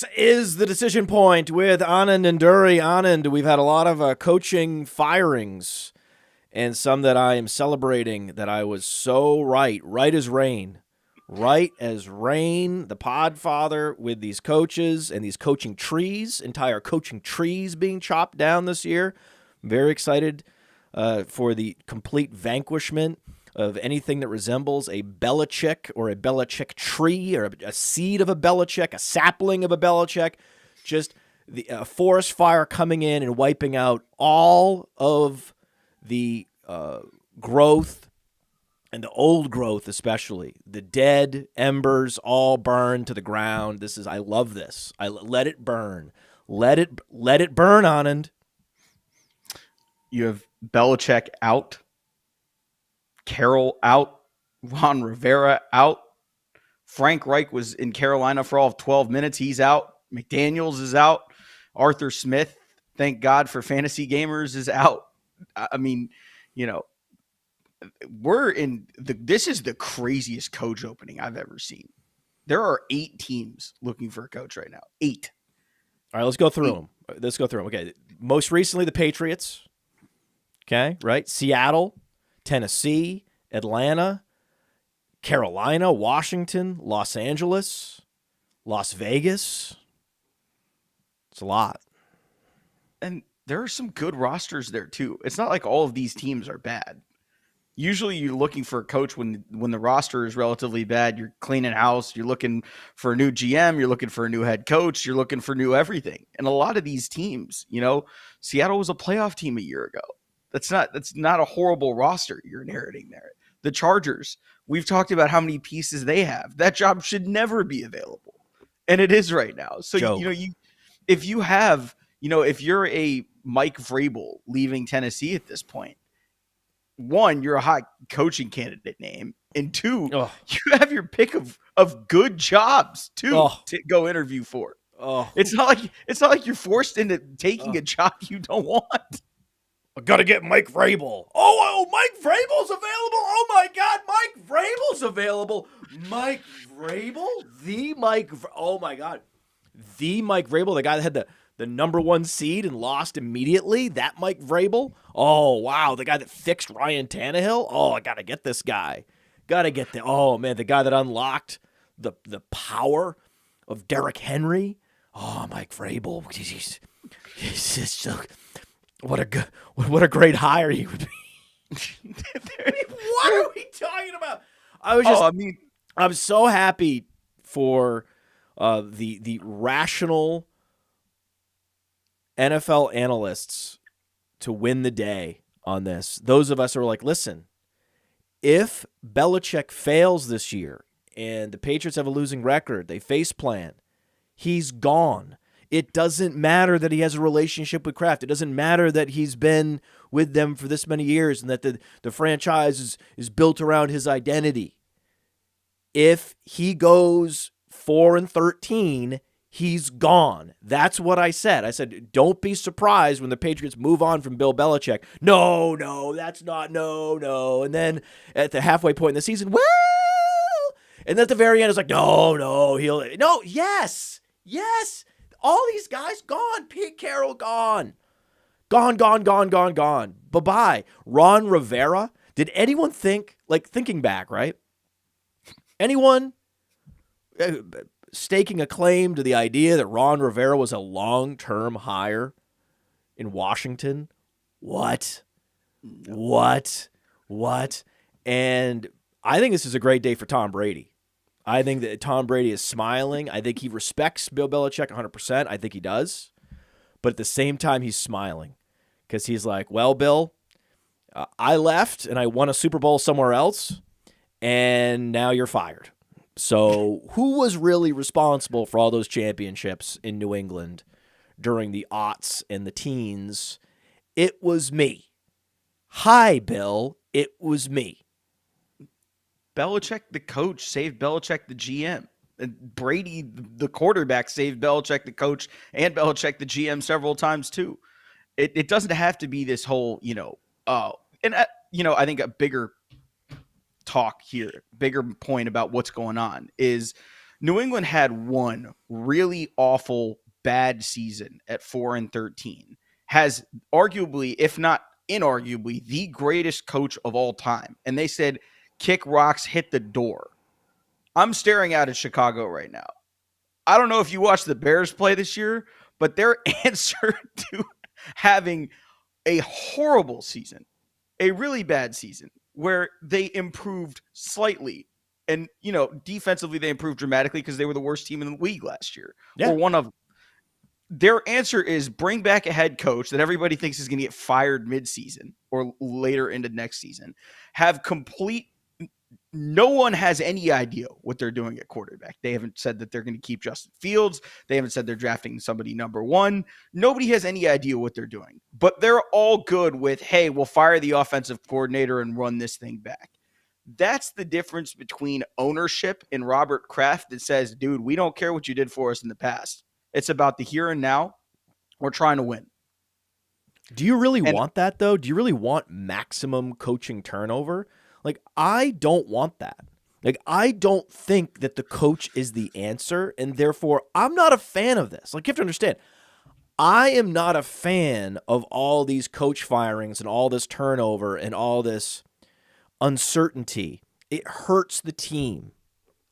This is the Decision Point with Anand Nanduri. Anand, we've had a lot of coaching firings and some that I am celebrating that I was so right as rain. Right as rain, the Podfather with these coaches and these coaching trees, entire coaching trees being chopped down this year. Very excited for the complete vanquishment of anything that resembles a Belichick or a Belichick tree or a seed of a Belichick, a sapling of a Belichick, just a forest fire coming in and wiping out all of the growth and the old growth, especially the dead embers all burned to the ground. I love this. Let it burn. Let it burn, Anand. You have Belichick out, Carroll out, Ron Rivera out. Frank Reich was in Carolina for all of 12 minutes. He's out. McDaniels is out. Arthur Smith, thank God for fantasy gamers, is out. I mean, this is the craziest coach opening I've ever seen. There are 8 teams looking for a coach right now. 8. All right, let's go through them. Okay, most recently the Patriots. Okay, right? Seattle, Tennessee, Atlanta, Carolina, Washington, Los Angeles, Las Vegas. It's a lot. And there are some good rosters there too. It's not like all of these teams are bad. Usually you're looking for a coach when the roster is relatively bad. You're cleaning house. You're looking for a new GM. You're looking for a new head coach. You're looking for new everything. And a lot of these teams, Seattle was a playoff team a year ago. That's not a horrible roster you're inheriting there. The Chargers, we've talked about how many pieces they have. That job should never be available. And it is right now. So, if you're a Mike Vrabel leaving Tennessee at this point, 1, you're a hot coaching candidate name. And 2, you have your pick of good jobs too to go interview for. It's not like you're forced into taking a job you don't want. I gotta get Mike Vrabel. Oh, Mike Vrabel's available. Oh my God, Mike Vrabel's available. Mike Vrabel, oh my God, the Mike Vrabel, the guy that had the number 1 seed and lost immediately. That Mike Vrabel. Oh wow, the guy that fixed Ryan Tannehill. Oh, I gotta get this guy. The guy that unlocked the power of Derrick Henry. Oh, Mike Vrabel. He's just so. What a great hire he would be. What are we talking about? I'm so happy for the rational NFL analysts to win the day on this. Those of us who are like, listen, if Belichick fails this year and the Patriots have a losing record, they face plan, he's gone. It doesn't matter that he has a relationship with Kraft. It doesn't matter that he's been with them for this many years and that the franchise is built around his identity. If he goes 4-13, he's gone. That's what I said. I said, don't be surprised when the Patriots move on from Bill Belichick. No, that's not, no. And then at the halfway point in the season, well, and then at the very end, it's like, yes. All these guys gone. Pete Carroll gone. Gone. Bye-bye. Ron Rivera. Did anyone think, thinking back, right? Anyone staking a claim to the idea that Ron Rivera was a long-term hire in Washington? What? And I think this is a great day for Tom Brady. I think that Tom Brady is smiling. I think he respects Bill Belichick 100%. I think he does. But at the same time, he's smiling because he's like, well, Bill, I left and I won a Super Bowl somewhere else, and now you're fired. So who was really responsible for all those championships in New England during the aughts and the teens? It was me. Hi, Bill. It was me. Belichick, the coach, saved Belichick, the GM. And Brady, the quarterback, saved Belichick, the coach, and Belichick, the GM, several times too. It doesn't have to be this whole, I think a bigger talk here, bigger point about what's going on is, New England had one really awful bad season at 4-13. Has arguably, if not inarguably, the greatest coach of all time. And they said, kick rocks, hit the door. I'm staring out at Chicago right now. I don't know if you watched the Bears play this year, but their answer to having a horrible season, a really bad season, where they improved slightly. And, defensively, they improved dramatically because they were the worst team in the league last year, or one of them. Their answer is bring back a head coach that everybody thinks is going to get fired midseason or later into next season. No one has any idea what they're doing at quarterback. They haven't said that they're going to keep Justin Fields. They haven't said they're drafting somebody number one. Nobody has any idea what they're doing. But they're all good with, hey, we'll fire the offensive coordinator and run this thing back. That's the difference between ownership and Robert Kraft that says, dude, we don't care what you did for us in the past. It's about the here and now. We're trying to win. Do you really want that, though? Do you really want maximum coaching turnover? Like, I don't want that. Like, I don't think that the coach is the answer, and therefore, I'm not a fan of this. Like, you have to understand, I am not a fan of all these coach firings and all this turnover and all this uncertainty. It hurts the team.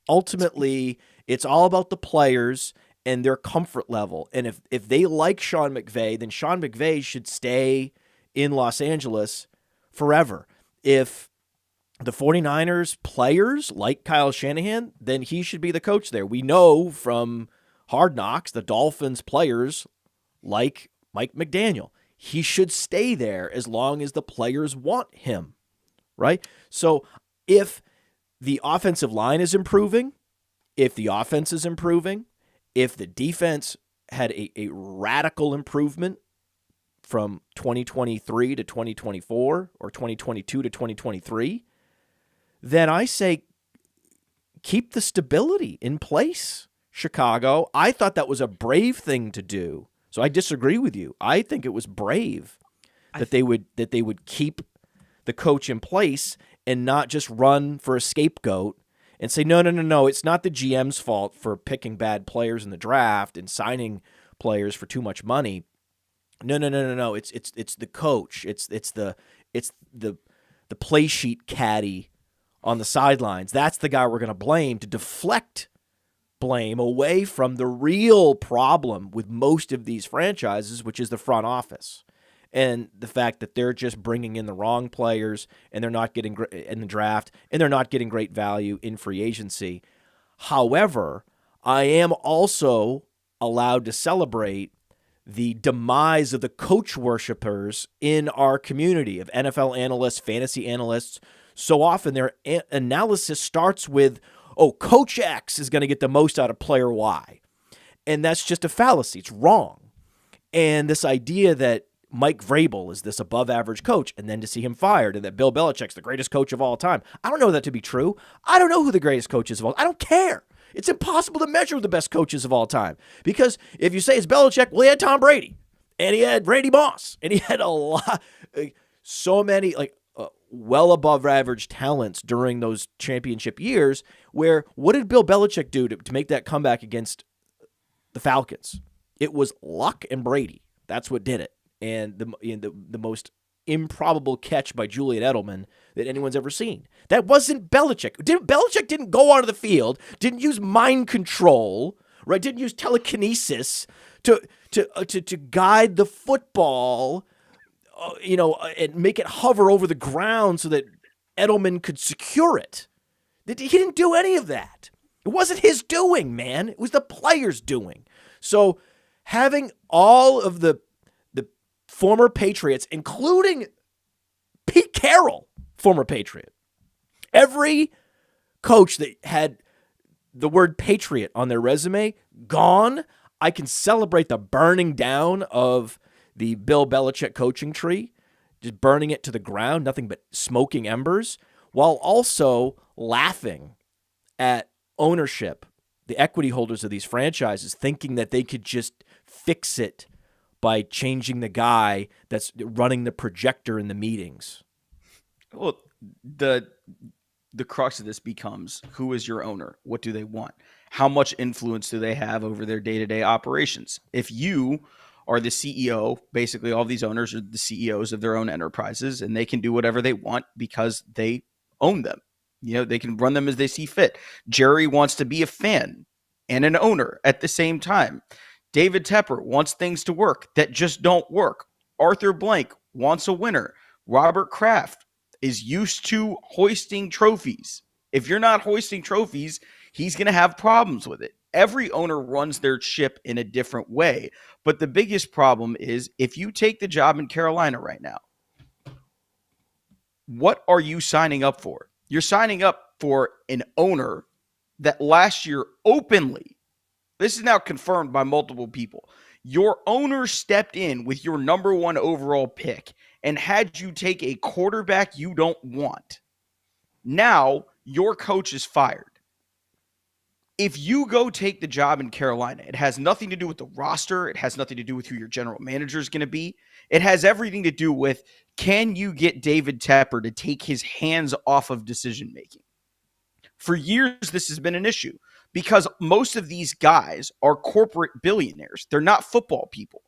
Ultimately, it's all about the players and their comfort level. And if they like Sean McVay, then Sean McVay should stay in Los Angeles forever. If the 49ers players like Kyle Shanahan, then he should be the coach there. We know from Hard Knocks, the Dolphins players like Mike McDaniel. He should stay there as long as the players want him, right? So if the offensive line is improving, if the offense is improving, if the defense had a radical improvement from 2023 to 2024 or 2022 to 2023, then I say keep the stability in place, Chicago. I thought that was a brave thing to do. So I disagree with you. I think it was brave that they would keep the coach in place and not just run for a scapegoat and say, no, it's not the GM's fault for picking bad players in the draft and signing players for too much money. No. It's the coach. It's the play sheet caddy on the sidelines. That's the guy we're going to blame to deflect blame away from the real problem with most of these franchises, which is the front office. And the fact that they're just bringing in the wrong players and they're not getting in the draft and they're not getting great value in free agency. However, I am also allowed to celebrate the demise of the coach worshipers in our community of NFL analysts, fantasy analysts. So often their analysis starts with, Coach X is going to get the most out of player Y. And that's just a fallacy. It's wrong. And this idea that Mike Vrabel is this above-average coach, and then to see him fired, and that Bill Belichick's the greatest coach of all time. I don't know that to be true. I don't know who the greatest coach is of all time. I don't care. It's impossible to measure the best coaches of all time. Because if you say it's Belichick, well, he had Tom Brady, and he had Randy Moss, and he had a lot, so many, well above average talents during those championship years, where what did Bill Belichick do to make that comeback against the Falcons? It was luck and Brady. That's what did it. And the most improbable catch by Julian Edelman that anyone's ever seen. That wasn't Belichick. Belichick didn't go onto the field, didn't use mind control, right? Didn't use telekinesis to guide the football, and make it hover over the ground so that Edelman could secure it. He didn't do any of that. It wasn't his doing, man. It was the players' doing. So having all of the former Patriots, including Pete Carroll, former Patriot. Every coach that had the word Patriot on their resume, gone. I can celebrate the burning down of the Bill Belichick coaching tree, just burning it to the ground, nothing but smoking embers, while also laughing at ownership, the equity holders of these franchises, thinking that they could just fix it by changing the guy that's running the projector in the meetings. Well, the the crux of this becomes, who is your owner? What do they want? How much influence do they have over their day-to-day operations? If you are the CEO, basically all these owners are the CEOs of their own enterprises, and they can do whatever they want because they own them. They can run them as they see fit. Jerry wants to be a fan and an owner at the same time. David Tepper wants things to work that just don't work. Arthur Blank wants a winner. Robert Kraft is used to hoisting trophies. If you're not hoisting trophies, he's going to have problems with it. Every owner runs their ship in a different way. But the biggest problem is, if you take the job in Carolina right now, what are you signing up for? You're signing up for an owner that last year openly, this is now confirmed by multiple people, your owner stepped in with your number one overall pick and had you take a quarterback you don't want. Now your coach is fired. If you go take the job in Carolina, it has nothing to do with the roster. It has nothing to do with who your general manager is going to be. It has everything to do with, can you get David Tepper to take his hands off of decision making? For years, this has been an issue because most of these guys are corporate billionaires. They're not football people.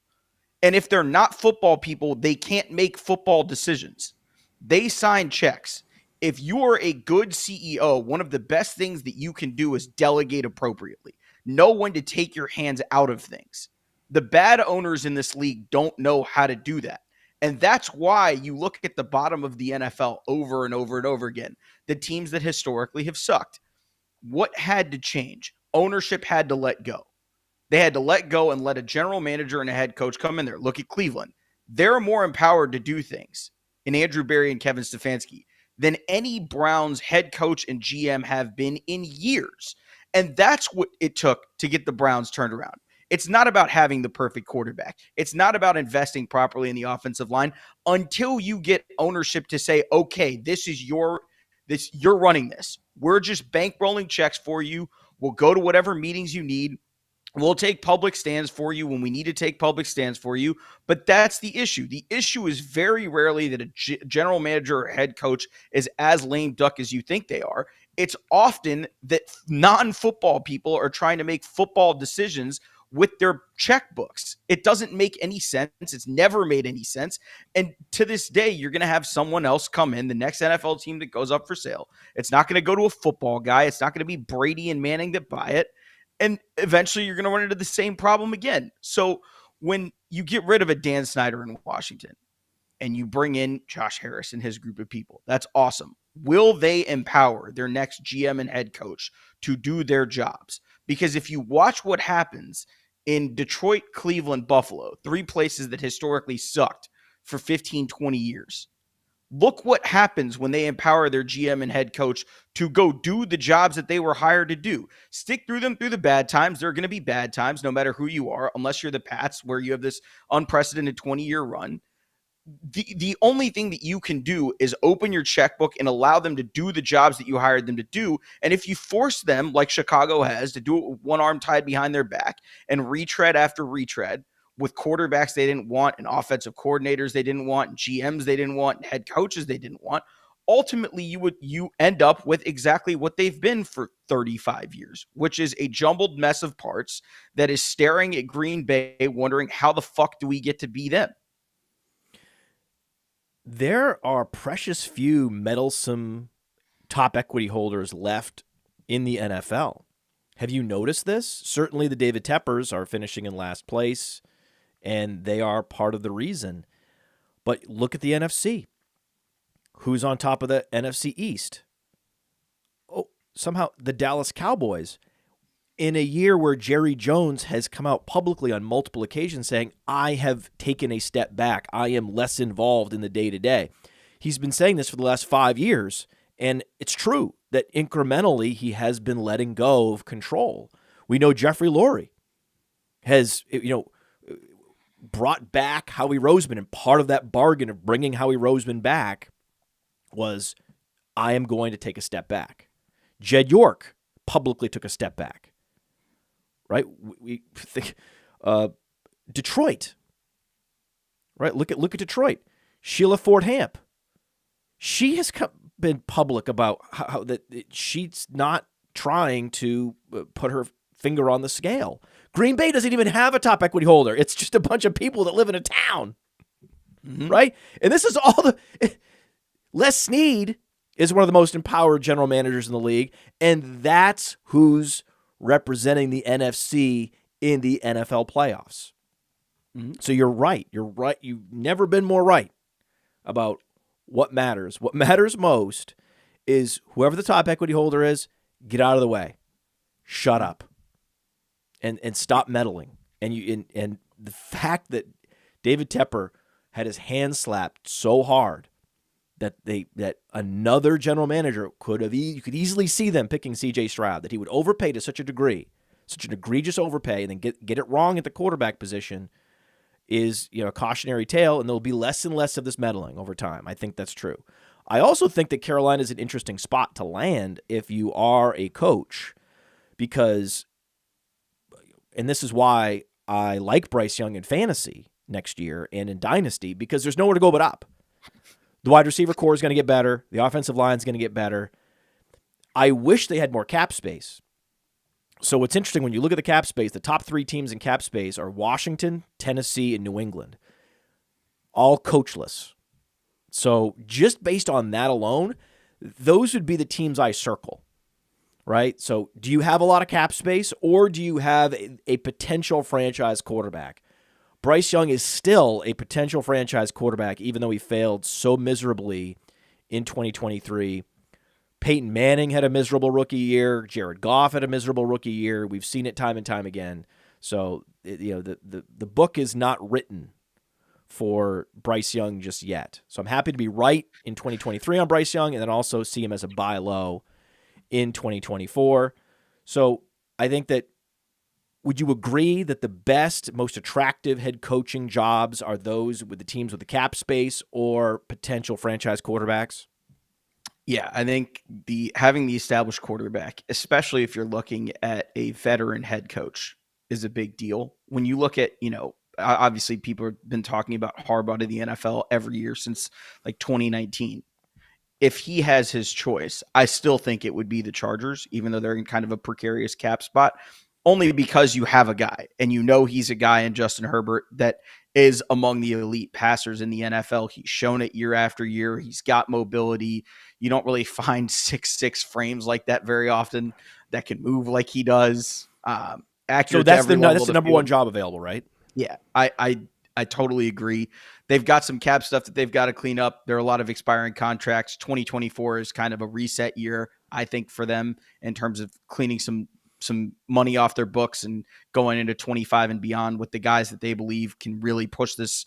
And if they're not football people, they can't make football decisions. They sign checks. If you are a good CEO, one of the best things that you can do is delegate appropriately. Know when to take your hands out of things. The bad owners in this league don't know how to do that. And that's why you look at the bottom of the NFL over and over and over again. The teams that historically have sucked. What had to change? Ownership had to let go. They had to let go and let a general manager and a head coach come in there. Look at Cleveland. They're more empowered to do things in Andrew Berry and Kevin Stefanski than any Browns head coach and GM have been in years. And that's what it took to get the Browns turned around. It's not about having the perfect quarterback. It's not about investing properly in the offensive line until you get ownership to say, okay, you're running this. We're just bankrolling checks for you. We'll go to whatever meetings you need. We'll take public stands for you when we need to take public stands for you. But that's the issue. The issue is very rarely that a general manager or head coach is as lame duck as you think they are. It's often that non-football people are trying to make football decisions with their checkbooks. It doesn't make any sense. It's never made any sense. And to this day, you're going to have someone else come in, the next NFL team that goes up for sale. It's not going to go to a football guy. It's not going to be Brady and Manning that buy it. And eventually you're going to run into the same problem again. So when you get rid of a Dan Snyder in Washington and you bring in Josh Harris and his group of people, that's awesome. Will they empower their next GM and head coach to do their jobs? Because if you watch what happens in Detroit, Cleveland, Buffalo, three places that historically sucked for 15, 20 years, look what happens when they empower their GM and head coach to go do the jobs that they were hired to do. Stick through them through the bad times. There are going to be bad times no matter who you are, unless you're the Pats where you have this unprecedented 20-year run. The only thing that you can do is open your checkbook and allow them to do the jobs that you hired them to do. And if you force them, like Chicago has, to do it with one arm tied behind their back and retread after retread, with quarterbacks they didn't want and offensive coordinators they didn't want and GMs they didn't want and head coaches they didn't want, ultimately you end up with exactly what they've been for 35 years, which is a jumbled mess of parts that is staring at Green Bay wondering how the fuck do we get to be them? There are precious few meddlesome top equity holders left in the NFL. Have you noticed this? Certainly the David Teppers are finishing in last place, and they are part of the reason. But look at the NFC. Who's on top of the NFC East? Oh, somehow the Dallas Cowboys. In a year where Jerry Jones has come out publicly on multiple occasions saying, I have taken a step back. I am less involved in the day-to-day. He's been saying this for the last 5 years, and it's true that incrementally he has been letting go of control. We know Jeffrey Lurie has, brought back Howie Roseman, and part of that bargain of bringing Howie Roseman back was, I am going to take a step back. Jed York publicly took a step back. Right? We think Detroit. Right? Look at Detroit. Sheila Ford Hamp. She has been public about how that she's not trying to put her finger on the scale. Green Bay doesn't even have a top equity holder. It's just a bunch of people that live in a town, right? And this is all the Les Snead is one of the most empowered general managers in the league, and that's who's representing the NFC in the NFL playoffs. So you're right. You're right. You've never been more right about what matters. What matters most is whoever the top equity holder is, get out of the way. Shut up. And stop meddling. And the fact that David Tepper had his hand slapped so hard that another general manager you could easily see them picking C.J. Stroud, that he would overpay to such a degree, such an egregious overpay, and then get it wrong at the quarterback position is, a cautionary tale, and there'll be less and less of this meddling over time. I think that's true. I also think that Carolina is an interesting spot to land if you are a coach, because, and this is why I like Bryce Young in fantasy next year and in Dynasty, because there's nowhere to go but up. The wide receiver core is going to get better. The offensive line is going to get better. I wish they had more cap space. So what's interesting, when you look at the cap space, the top 3 teams in cap space are Washington, Tennessee, and New England, all coachless. So just based on that alone, those would be the teams I circle, right? So do you have a lot of cap space, or do you have a potential franchise quarterback? Bryce Young is still a potential franchise quarterback, even though he failed so miserably in 2023. Peyton Manning had a miserable rookie year. Jared Goff had a miserable rookie year. We've seen it time and time again. So, the book is not written for Bryce Young just yet. So I'm happy to be right in 2023 on Bryce Young, and then also see him as a buy low in 2024. So I think that, would you agree that the best, most attractive head coaching jobs are those with the teams with the cap space or potential franchise quarterbacks? Yeah, I think having the established quarterback, especially if you're looking at a veteran head coach, is a big deal. When you look at, obviously people have been talking about Harbaugh to the NFL every year since like 2019. If he has his choice, I still think it would be the Chargers, even though they're in kind of a precarious cap spot, only because you have a guy, and he's a guy in Justin Herbert that is among the elite passers in the NFL. He's shown it year after year. He's got mobility. You don't really find 6'6" frames like that very often that can move like he does. Accurate. So that's the number one job available, right? Yeah, I totally agree. They've got some cap stuff that they've got to clean up. There are a lot of expiring contracts. 2024 is kind of a reset year, I think, for them in terms of cleaning some money off their books and going into 25 and beyond with the guys that they believe can really push this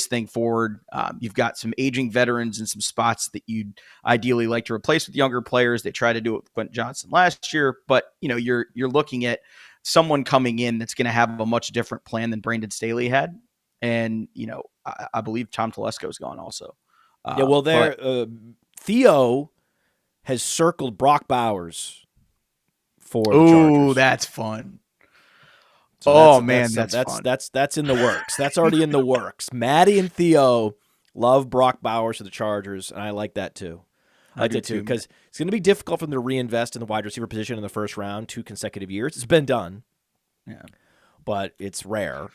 thing forward. You've got some aging veterans in some spots that you'd ideally like to replace with younger players. They tried to do it with Quentin Johnson last year, but you're looking at someone coming in that's going to have a much different plan than Brandon Staley had. And, I believe Tom Telesco is gone also. Theo has circled Brock Bowers for the Chargers. Oh, that's fun. So that's fun. That's in the works. That's already in the works. Maddie and Theo love Brock Bowers to the Chargers, and I like that too. I like that too, because it's going to be difficult for them to reinvest in the wide receiver position in the first round 2 consecutive years. It's been done, but it's rare.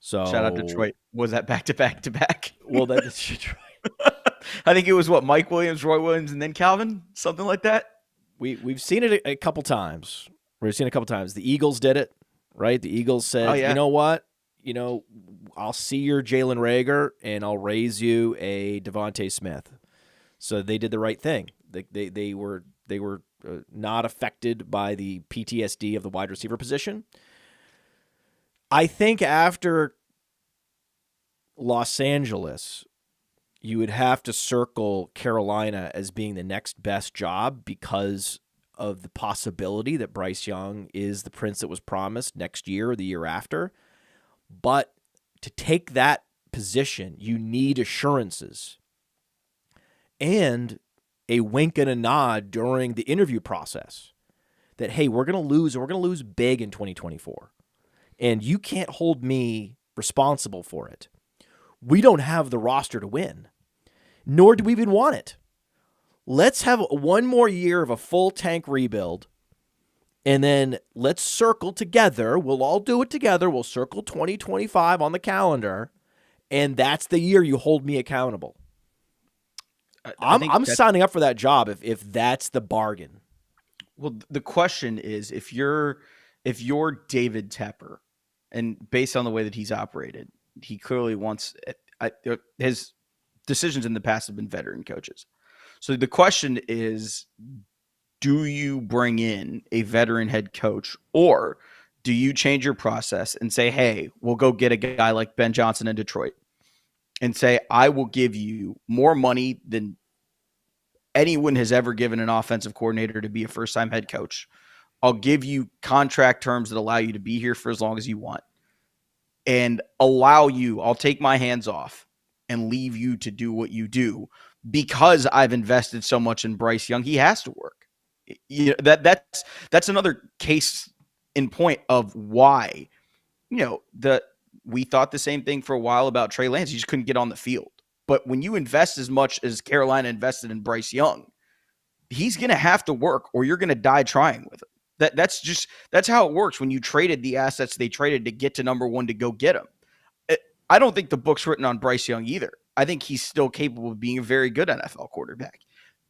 So shout out to Detroit. Was that back to back? Well, that's Detroit. I think it was Mike Williams, Roy Williams, and then Calvin, something like that. We've seen it a couple times. The Eagles did it, right? The Eagles said, You know what? I'll see your Jalen Reagor, and I'll raise you a Davante Smith. So they did the right thing. They were not affected by the PTSD of the wide receiver position. I think after Los Angeles, you would have to circle Carolina as being the next best job because of the possibility that Bryce Young is the prince that was promised next year or the year after. But to take that position, you need assurances and a wink and a nod during the interview process that, hey, we're going to lose, and we're going to lose big in 2024. And you can't hold me responsible for it. We don't have the roster to win, nor do we even want it. let's have one more year of a full tank rebuild, and then let's circle together. We'll all do it together. We'll circle 2025 on the calendar, and that's the year you hold me accountable. I'm signing up for that job if that's the bargain. Well, the question is, if you're David Tepper, and based on the way that he's operated, he clearly wants his decisions in the past have been veteran coaches. So the question is, do you bring in a veteran head coach, or do you change your process and say, hey, we'll go get a guy like Ben Johnson in Detroit and say, I will give you more money than anyone has ever given an offensive coordinator to be a first-time head coach. I'll give you contract terms that allow you to be here for as long as you want, and I'll take my hands off and leave you to do what you do because I've invested so much in Bryce Young. He has to work. That's another case in point of why, we thought the same thing for a while about Trey Lance. He just couldn't get on the field. But when you invest as much as Carolina invested in Bryce Young, he's going to have to work, or you're going to die trying with him. That's how it works when you traded the assets they traded to get to number one to go get him. I don't think the book's written on Bryce Young either. I think he's still capable of being a very good NFL quarterback.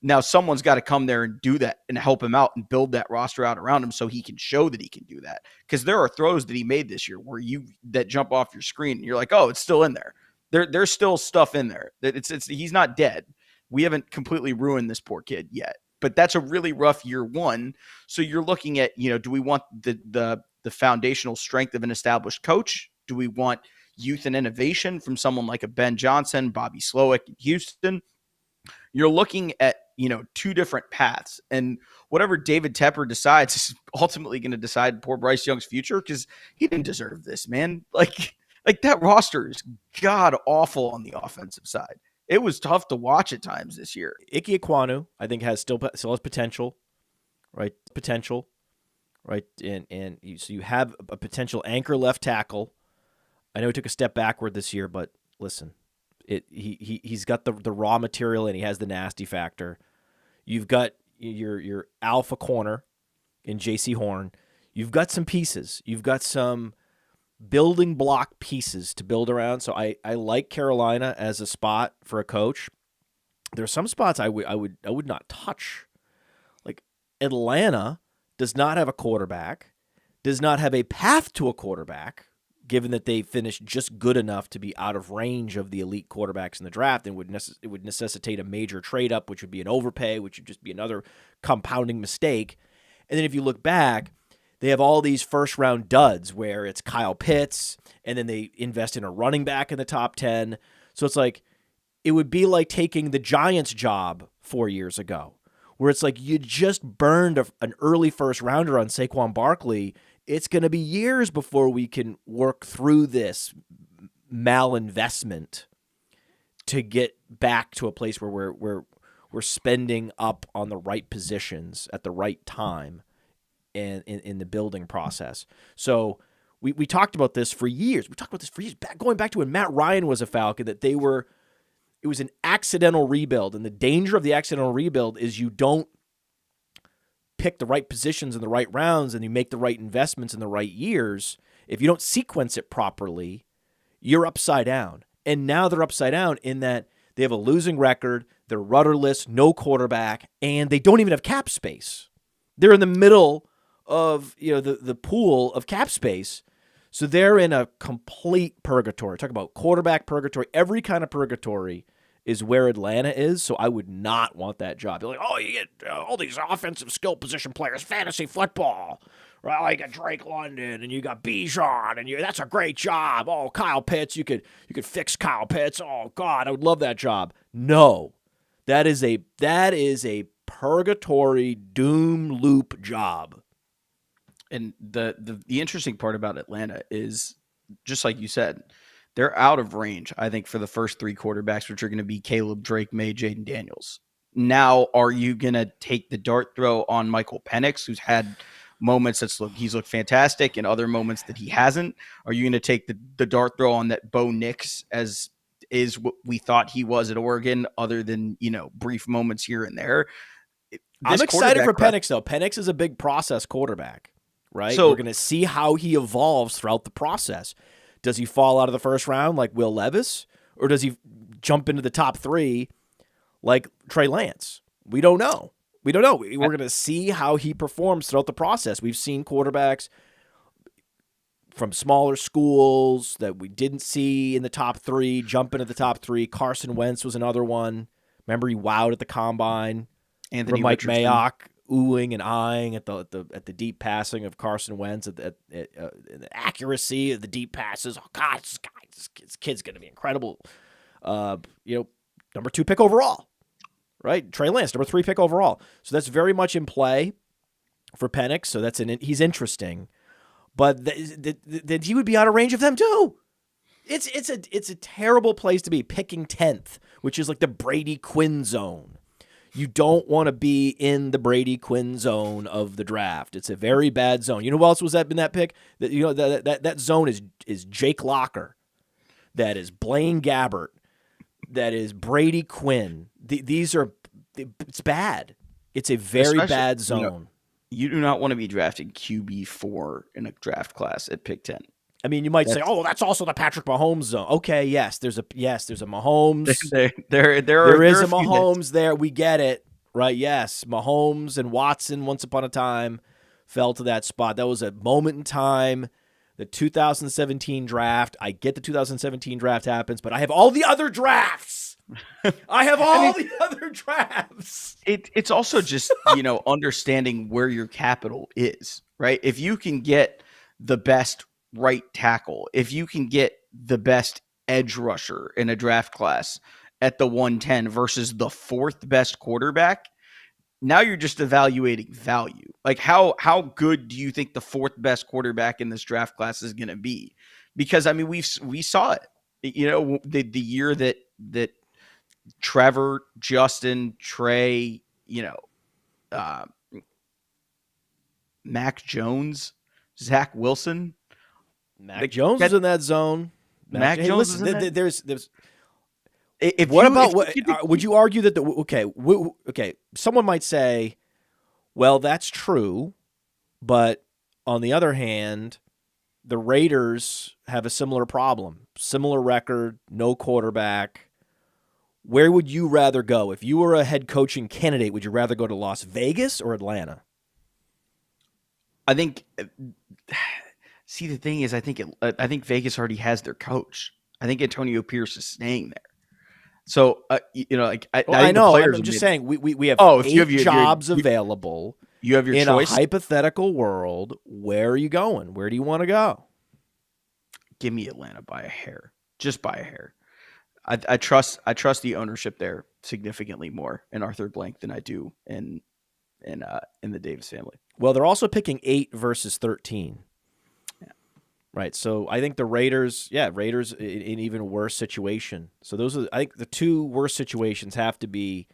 Now, someone's got to come there and do that and help him out and build that roster out around him so he can show that he can do that. Because there are throws that he made this year that jump off your screen and you're like, oh, it's still in there. There's still stuff in there. He's not dead. We haven't completely ruined this poor kid yet. But that's a really rough year one. So you're looking at, do we want the foundational strength of an established coach? Do we want youth and innovation from someone like a Ben Johnson, Bobby Slowick in Houston? You're looking at, two different paths. And whatever David Tepper decides is ultimately going to decide poor Bryce Young's future, because he didn't deserve this, man. Like that roster is god awful on the offensive side. It was tough to watch at times this year. Ike Ekwonu, I think, still has potential, right? Right? And so you have a potential anchor left tackle. I know he took a step backward this year, but listen, he's got the raw material and he has the nasty factor. You've got your alpha corner in J.C. Horn. You've got some pieces. You've got some building block pieces to build around. So I like Carolina as a spot for a coach. There are some spots I would not touch. Like Atlanta does not have a quarterback, does not have a path to a quarterback, given that they finished just good enough to be out of range of the elite quarterbacks in the draft, and it would necessitate a major trade up, which would be an overpay, which would just be another compounding mistake. And then if you look back, they have all these first-round duds where it's Kyle Pitts, and then they invest in a running back in the top 10. So it's like, it would be like taking the Giants job 4 years ago, where it's like you just burned an early first-rounder on Saquon Barkley. It's going to be years before we can work through this malinvestment to get back to a place where we're spending up on the right positions at the right time and in the building process. So we talked about this for years. Going back to when Matt Ryan was a Falcon, that it was an accidental rebuild. And the danger of the accidental rebuild is you don't pick the right positions in the right rounds and you make the right investments in the right years. If you don't sequence it properly, you're upside down. And now they're upside down in that they have a losing record, they're rudderless, no quarterback, and they don't even have cap space. They're in the middle of the pool of cap space. So they're in a complete purgatory. Talk about quarterback purgatory. Every kind of purgatory is where Atlanta is, so I would not want that job. You're like, oh, you get all these offensive skill position players, fantasy football, right? Like you got Drake London and you got Bijan, and that's a great job. Oh, Kyle Pitts, you could fix Kyle Pitts. Oh God, I would love that job. No, that is a purgatory doom loop job. And the interesting part about Atlanta is, just like you said, they're out of range, I think, for the first three quarterbacks, which are going to be Caleb, Drake May, Jaden Daniels. Now, are you going to take the dart throw on Michael Penix, who's had moments he's looked fantastic and other moments that he hasn't? Are you going to take the dart throw on that Bo Nix as is what we thought he was at Oregon, other than, brief moments here and there. I'm excited for Penix, though. Penix is a big process quarterback, right? So we're going to see how he evolves throughout the process. Does he fall out of the first round like Will Levis, or does he jump into the top 3 like Trey Lance? We don't know. We're going to see how he performs throughout the process. We've seen quarterbacks from smaller schools that we didn't see in the top 3 jump into the top 3. Carson Wentz was another one. Remember, he wowed at the combine. Anthony Mike Richardson. Mayock oohing and eyeing at the deep passing of Carson Wentz, at the accuracy of the deep passes. Oh God, this kid's going to be incredible. Number 2 pick overall, right? Trey Lance, number 3 pick overall. So that's very much in play for Penix. So he's interesting, but that he would be out of range of them too. It's a terrible place to be, picking 10th, which is like the Brady Quinn zone. You don't want to be in the Brady Quinn zone of the draft. It's a very bad zone. You know who else was in that pick? That zone is Jake Locker. That is Blaine Gabbert. That is Brady Quinn. It's bad. It's a very bad zone. You do not want to be drafting QB4 in a draft class at pick 10. I mean, you might say, "Oh, that's also the Patrick Mahomes zone." Okay, yes, there's a Mahomes. There is a Mahomes there. We get it, right? Yes, Mahomes and Watson once upon a time fell to that spot. That was a moment in time. The 2017 draft. I get the 2017 draft happens, but I have all the other drafts. I have all the other drafts. It's also just understanding where your capital is, right? If you can get the best right tackle, if you can get the best edge rusher in a draft class at the 110 versus the 4th best quarterback, now you're just evaluating value. Like how good do you think the 4th best quarterback in this draft class is going to be? Because I mean, we saw it, the year that Trevor, Justin, Trey, Mac Jones, Zach Wilson. Mac Jones is in that zone. Mac Jones is in that? There's. Would you argue that okay? Someone might say, well, that's true, but on the other hand, the Raiders have a similar problem, similar record, no quarterback. Where would you rather go if you were a head coaching candidate? Would you rather go to Las Vegas or Atlanta? I think. See, the thing is, I think Vegas already has their coach. I think Antonio Pierce is staying there. So, I know. I'm just saying we have 8 jobs available. You have your in choice. A hypothetical world, where are you going? Where do you want to go? Give me Atlanta by a hair, just by a hair. I trust the ownership there significantly more in Arthur Blank than I do in the Davis family. Well, they're also picking 8 versus 13. Right, so I think the Raiders in even worse situation. So I think the 2 worst situations have to be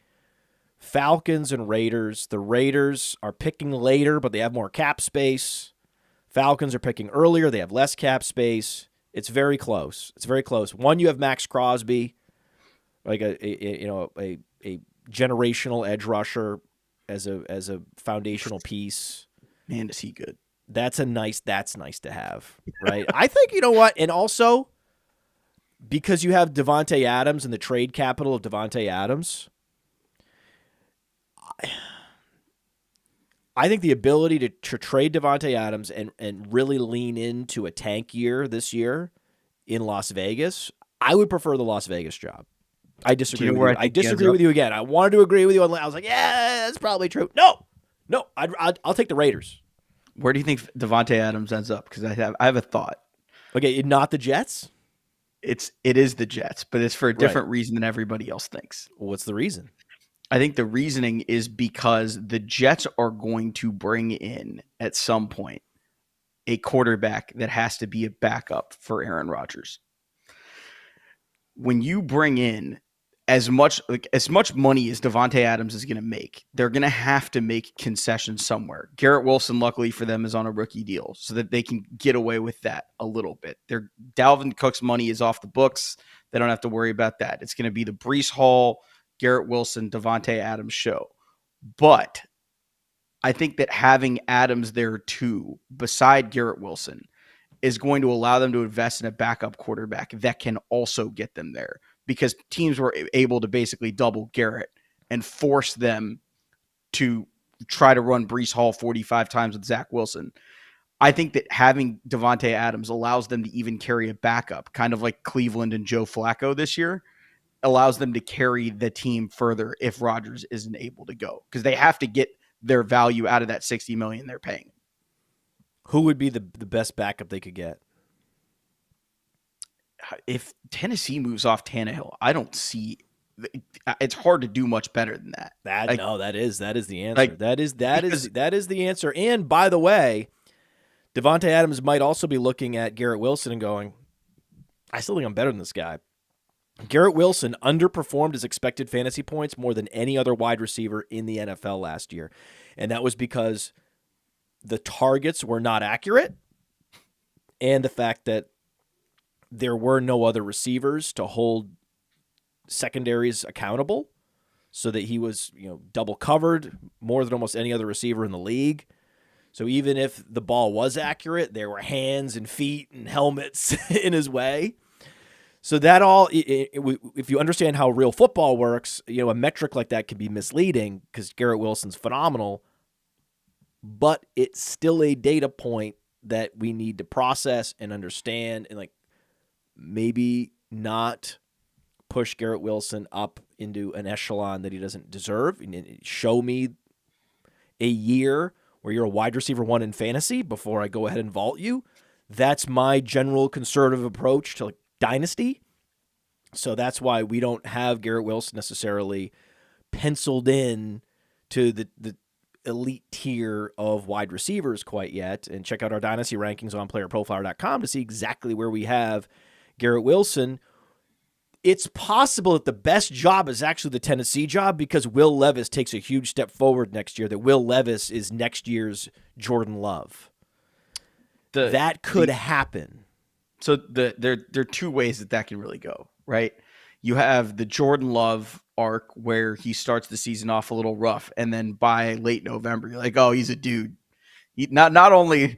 Falcons and Raiders. The Raiders are picking later, but they have more cap space. Falcons are picking earlier; they have less cap space. It's very close. One, you have Max Crosby, like a generational edge rusher as a foundational piece. Man, is he good. That's nice to have, right? I think, you know what? And also, because you have Davante Adams and the trade capital of Davante Adams, I think the ability to trade Davante Adams and really lean into a tank year this year in Las Vegas, I would prefer the Las Vegas job. I disagree with you. I disagree with you again. I wanted to agree with you. I was like, yeah, that's probably true. No, I'll take the Raiders. Where do you think Davante Adams ends up? Because I have a thought. Okay, not the Jets? It is the Jets, but it's for a different reason than everybody else thinks. What's the reason? I think the reasoning is because the Jets are going to bring in at some point a quarterback that has to be a backup for Aaron Rodgers. When you bring in as much money as Davante Adams is going to make, they're going to have to make concessions somewhere. Garrett Wilson, luckily for them, is on a rookie deal so that they can get away with that a little bit. Their Dalvin Cook's money is off the books. They don't have to worry about that. It's going to be the Breece Hall, Garrett Wilson, Davante Adams show. But I think that having Adams there too, beside Garrett Wilson, is going to allow them to invest in a backup quarterback that can also get them there, because teams were able to basically double Garrett and force them to try to run Breece Hall 45 times with Zach Wilson. I think that having Davante Adams allows them to even carry a backup, kind of like Cleveland and Joe Flacco this year, allows them to carry the team further if Rodgers isn't able to go, because they have to get their value out of that $60 million they're paying. Who would be the best backup they could get? If Tennessee moves off Tannehill, I don't see. It's hard to do much better than that. That is the answer. That is the answer. And by the way, Davante Adams might also be looking at Garrett Wilson and going, I still think I'm better than this guy. Garrett Wilson underperformed his expected fantasy points more than any other wide receiver in the NFL last year. And that was because the targets were not accurate, and the fact that there were no other receivers to hold secondaries accountable, so that he was, double covered more than almost any other receiver in the league. So even if the ball was accurate, there were hands and feet and helmets in his way. So that all, if you understand how real football works, a metric like that can be misleading, because Garrett Wilson's phenomenal, but it's still a data point that we need to process and understand, and maybe not push Garrett Wilson up into an echelon that he doesn't deserve. And show me a year where you're a wide receiver 1 in fantasy before I go ahead and vault you. That's my general conservative approach to Dynasty. So that's why we don't have Garrett Wilson necessarily penciled in to the elite tier of wide receivers quite yet. And check out our Dynasty rankings on PlayerProfiler.com to see exactly where we have Garrett Wilson. It's possible that the best job is actually the Tennessee job, because Will Levis takes a huge step forward next year, that Will Levis is next year's Jordan Love. That could happen. So there are two ways that can really go, right? You have the Jordan Love arc where he starts the season off a little rough, and then by late November, you're like, oh, he's a dude. Not only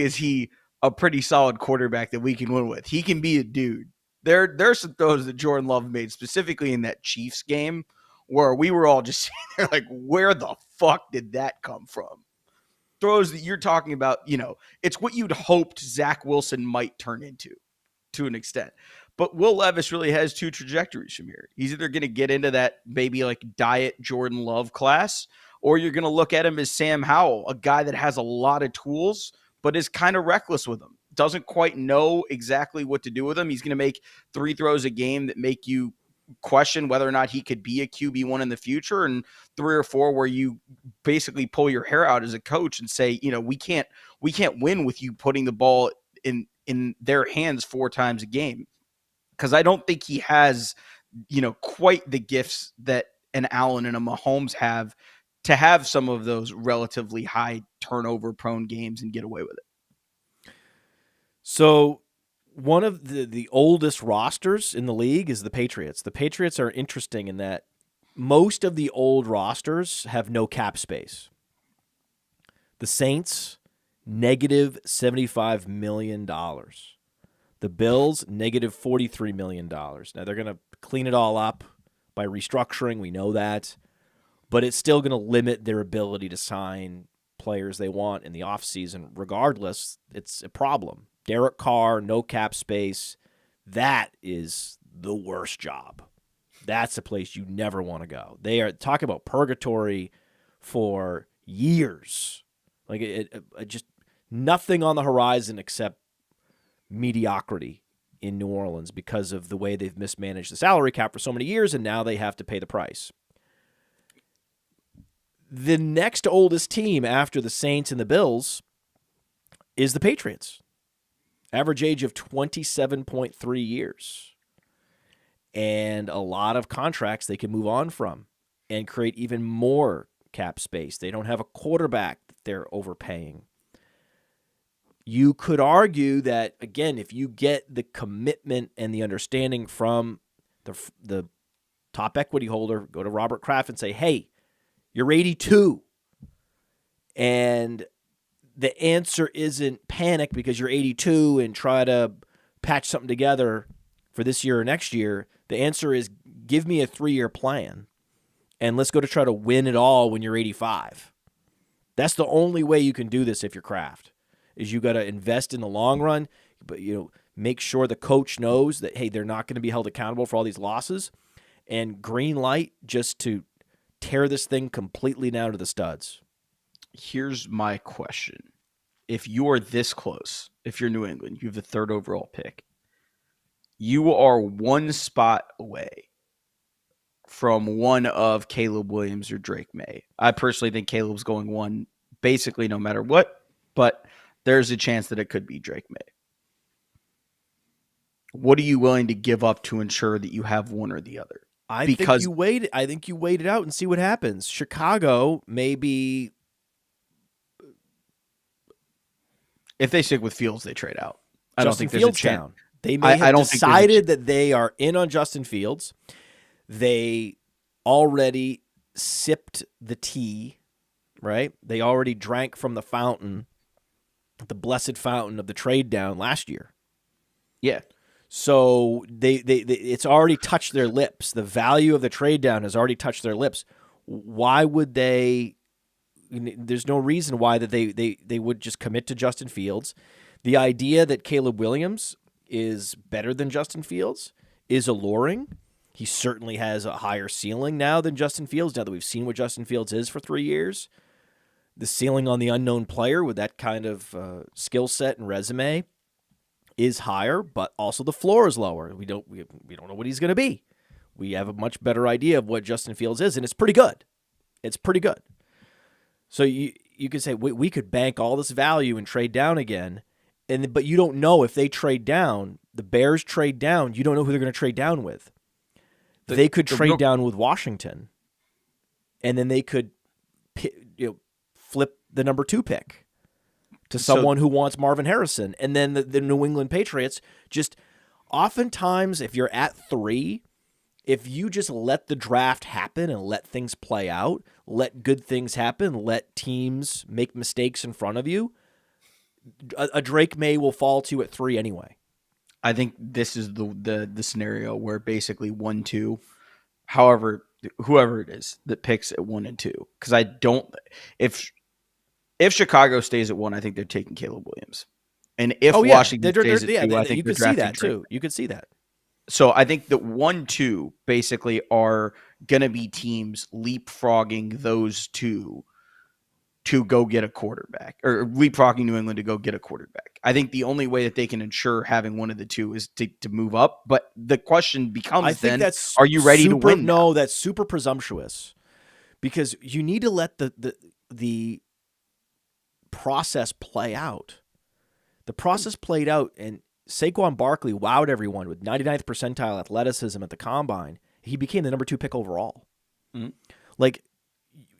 is he a pretty solid quarterback that we can win with, he can be a dude. There's some throws that Jordan Love made, specifically in that Chiefs game, where we were all just sitting there like, where the fuck did that come from? Throws that you're talking about, it's what you'd hoped Zach Wilson might turn into, to an extent. But Will Levis really has two trajectories from here. He's either going to get into that maybe diet Jordan Love class, or you're going to look at him as Sam Howell, a guy that has a lot of tools, but is kind of reckless with them. Doesn't quite know exactly what to do with them. He's going to make 3 throws a game that make you question whether or not he could be a QB1 in the future, and 3 or 4 where you basically pull your hair out as a coach and say, we can't win with you putting the ball in their hands 4 times a game. Because I don't think he has, quite the gifts that an Allen and a Mahomes have to have some of those relatively high turnover prone games and get away with it. So one of the oldest rosters in the league is the Patriots. The Patriots are interesting in that most of the old rosters have no cap space. The Saints, negative $75 million. The Bills, negative $43 million. Now, they're going to clean it all up by restructuring. We know that. But it's still going to limit their ability to sign players they want in the offseason. Regardless, it's a problem. Derek Carr, no cap space. That is the worst job. That's a place you never want to go. They are talking about purgatory for years. Just nothing on the horizon except mediocrity in New Orleans because of the way they've mismanaged the salary cap for so many years, and now they have to pay the price. The next oldest team after the Saints and the Bills is the Patriots. Average age of 27.3 years. And a lot of contracts they can move on from and create even more cap space. They don't have a quarterback that they're overpaying. You could argue that, again, if you get the commitment and the understanding from the top equity holder, go to Robert Kraft and say, hey, you're 82. And the answer isn't panic because you're 82 and try to patch something together for this year or next year. The answer is give me a 3-year plan and let's go to try to win it all when you're 85. That's the only way you can do this if you're Kraft, is you got to invest in the long run, but make sure the coach knows that, hey, they're not going to be held accountable for all these losses, and green light just to tear this thing completely down to the studs. Here's my question. If you are this close, if you're New England, you have the 3rd overall pick, you are one spot away from one of Caleb Williams or Drake May. I personally think Caleb's going 1 basically no matter what, but there's a chance that it could be Drake May. What are you willing to give up to ensure that you have one or the other? I think you wait it out and see what happens. Chicago maybe, if they stick with Fields, they trade out. I don't think there's Fields a chance. down. They may have decided that they are in on Justin Fields. They already sipped the tea, right? They already drank from the fountain, the blessed fountain of the trade down last year. Yeah. So they it's already touched their lips. The value of the trade down has already touched their lips. Why would they? There's no reason why that they would just commit to Justin Fields. The idea that Caleb Williams is better than Justin Fields is alluring. He certainly has a higher ceiling now than Justin Fields, now that we've seen what Justin Fields is for 3 years. The ceiling on the unknown player with that kind of skill set and resume is higher, but also the floor is lower. We don't know what he's going to be. We have a much better idea of what Justin Fields is, and it's pretty good. It's pretty good. So you could say we could bank all this value and trade down again, but you don't know if they trade down. The Bears trade down. You don't know who they're going to trade down with. They could trade down with Washington, and then they could flip the number 2 pick to someone who wants Marvin Harrison. And then the New England Patriots just oftentimes, if you're at 3, if you just let the draft happen and let things play out, let good things happen, let teams make mistakes in front of you, a Drake May will fall to you at 3 anyway. I think this is the scenario where basically 1, 2, however, whoever it is that picks at 1 and 2, because I don't. If Chicago stays at 1, I think they're taking Caleb Williams, and if Washington stays at 2, I think you could see that too. You could see that. So I think that 1, 2 basically are going to be teams leapfrogging those 2 to go get a quarterback, or leapfrogging New England to go get a quarterback. I think the only way that they can ensure having one of the 2 is to move up. But the question becomes are you ready to win? No, that's super presumptuous, because you need to let the process play out. The process played out, and Saquon Barkley wowed everyone with 99th percentile athleticism at the combine. He became the number 2 pick overall. Mm-hmm. Like,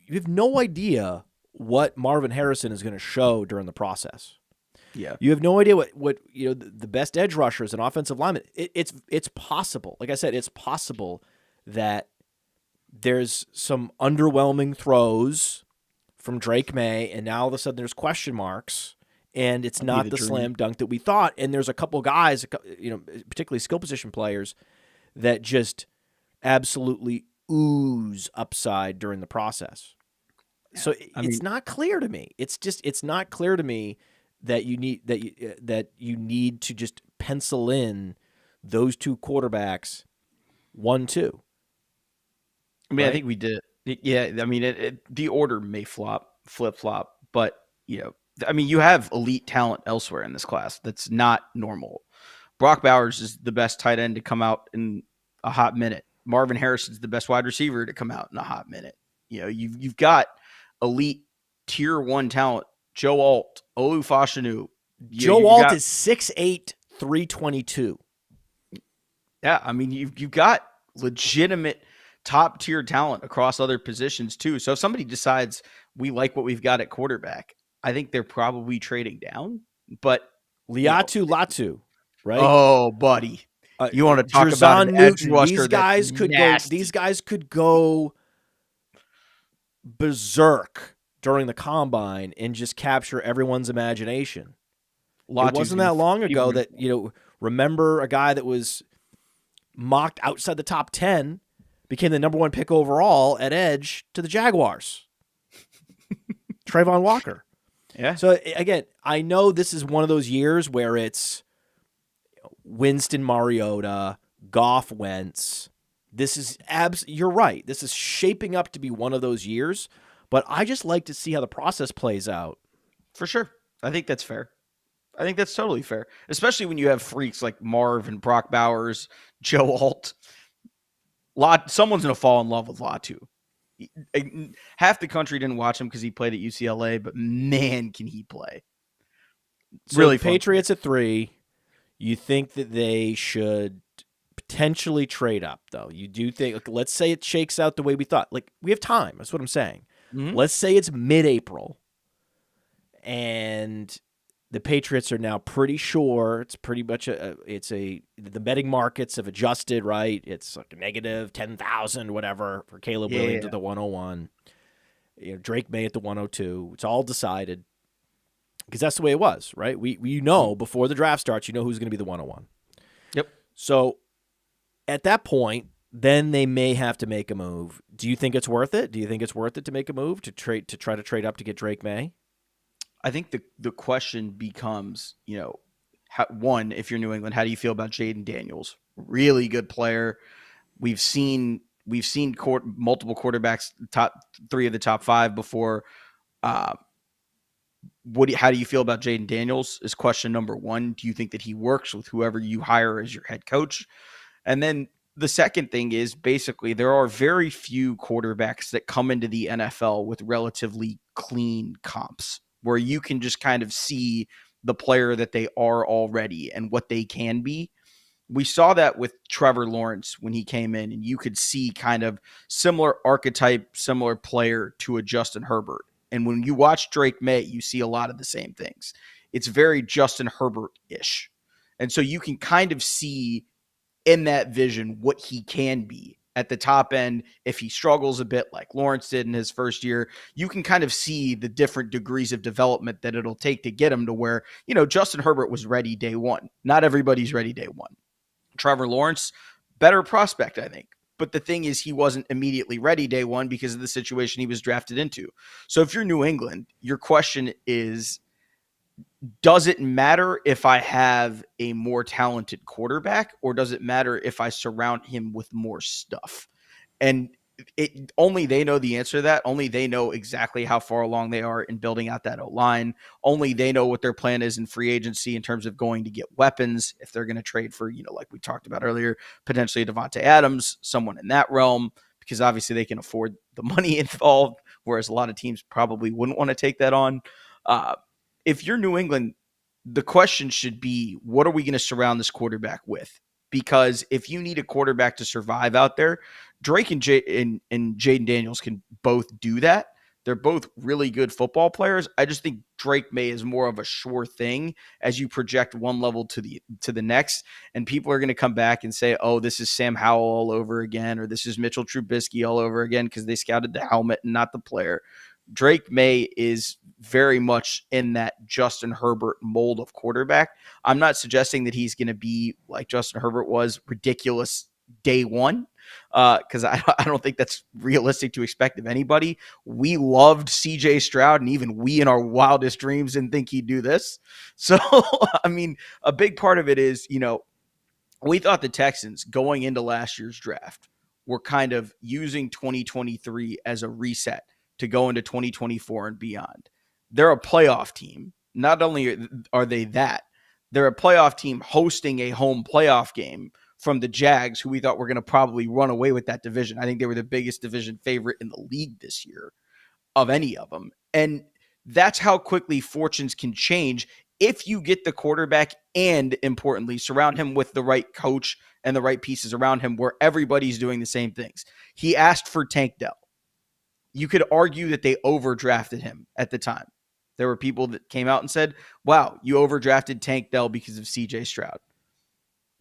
you have no idea what Marvin Harrison is going to show during the process. Yeah. You have no idea what the best edge rushers and offensive linemen. It's possible. Like I said, it's possible that there's some underwhelming throws from Drake May, and now all of a sudden there's question marks, and it's not the slam dunk that we thought. And there's a couple guys, particularly skill position players, that just absolutely ooze upside during the process. So it's not clear to me. It's not clear to me that you need to just pencil in those 2 quarterbacks 1, 2. I mean, right? I think we did. Yeah, I mean, the order may flip-flop, but I mean, you have elite talent elsewhere in this class. That's not normal. Brock Bowers is the best tight end to come out in a hot minute. Marvin Harrison's the best wide receiver to come out in a hot minute. You've got elite tier 1 talent. Joe Alt, Olu Fashanu. Joe Alt is 6'8", 322. Yeah, I mean, you've got legitimate top tier talent across other positions too. So if somebody decides we like what we've got at quarterback, I think they're probably trading down. but Liatu Latu, right? oh, buddy, you want to talk about an Jerzon edge Newton. rusher that's These nasty. guys could go berserk during the combine and just capture everyone's imagination. It Latu's wasn't gonna that long people ago gonna that, remember a guy that was mocked outside the top 10 became the number 1 pick overall at edge to the Jaguars. Trayvon Walker. yeah. So again, I know this is one of those years where it's Winston Mariota, Goff Wentz. This is you're right. This is shaping up to be one of those years, but I just like to see how the process plays out. For sure. I think that's fair. I think that's totally fair, especially when you have freaks like Marv and Brock Bowers, Joe Alt. Someone's going to fall in love with Latu. Half the country didn't watch him because he played at UCLA, but man, can he play. So really, Patriots at 3, you think that they should potentially trade up, though? You do think, like, let's say it shakes out the way we thought. Like, we have time. That's what I'm saying. Mm-hmm. Let's say it's mid-April, and the Patriots are now pretty sure it's pretty much the betting markets have adjusted, right? It's like a negative 10,000, whatever, for Caleb Williams at the 101. Drake May at the 102. It's all decided because that's the way it was, right? We before the draft starts, who's going to be the 101. Yep. So at that point, then they may have to make a move. Do you think it's worth it? Do you think it's worth it to make a move to try to trade up to get Drake May? I think the question becomes, one, if you're New England, how do you feel about Jaden Daniels? Really good player. We've seen multiple quarterbacks, top 3 of the top 5 before. How do you feel about Jaden Daniels is question number 1. Do you think that he works with whoever you hire as your head coach? And then the second thing is basically there are very few quarterbacks that come into the NFL with relatively clean comps, where you can just kind of see the player that they are already and what they can be. We saw that with Trevor Lawrence when he came in, and you could see kind of similar archetype, similar player to a Justin Herbert. And when you watch Drake May, you see a lot of the same things. It's very Justin Herbert-ish. And so you can kind of see in that vision what he can be at the top end. If he struggles a bit like Lawrence did in his first year, you can kind of see the different degrees of development that it'll take to get him to where, Justin Herbert was ready day one. Not everybody's ready day one. Trevor Lawrence, better prospect, I think. But the thing is, he wasn't immediately ready day one because of the situation he was drafted into. So if you're New England, your question is, does it matter if I have a more talented quarterback, or does it matter if I surround him with more stuff? And only they know the answer to that. Only they know exactly how far along they are in building out that O-line. Only they know what their plan is in free agency in terms of going to get weapons. If they're going to trade for, like we talked about earlier, potentially Davante Adams, someone in that realm, because obviously they can afford the money involved, whereas a lot of teams probably wouldn't want to take that on. If you're New England, the question should be, what are we going to surround this quarterback with? Because if you need a quarterback to survive out there, Drake and Jaden Daniels can both do that. They're both really good football players. I just think Drake May is more of a sure thing as you project one level to the next, and people are going to come back and say, "Oh, this is Sam Howell all over again," or "This is Mitchell Trubisky all over again," because they scouted the helmet and not the player. Drake May is very much in that Justin Herbert mold of quarterback. I'm not suggesting that he's going to be like Justin Herbert was, ridiculous day one, because I don't think that's realistic to expect of anybody. We loved CJ Stroud, and even we in our wildest dreams didn't think he'd do this. So, I mean, a big part of it is, we thought the Texans going into last year's draft were kind of using 2023 as a reset to go into 2024 and beyond. They're a playoff team. Not only are they that, they're a playoff team hosting a home playoff game from the Jags, who we thought were going to probably run away with that division. I think they were the biggest division favorite in the league this year of any of them. And that's how quickly fortunes can change if you get the quarterback and, importantly, surround him with the right coach and the right pieces around him where everybody's doing the same things. He asked for Tank Dell. You could argue that they overdrafted him at the time. There were people that came out and said, wow, you overdrafted Tank Dell because of CJ Stroud.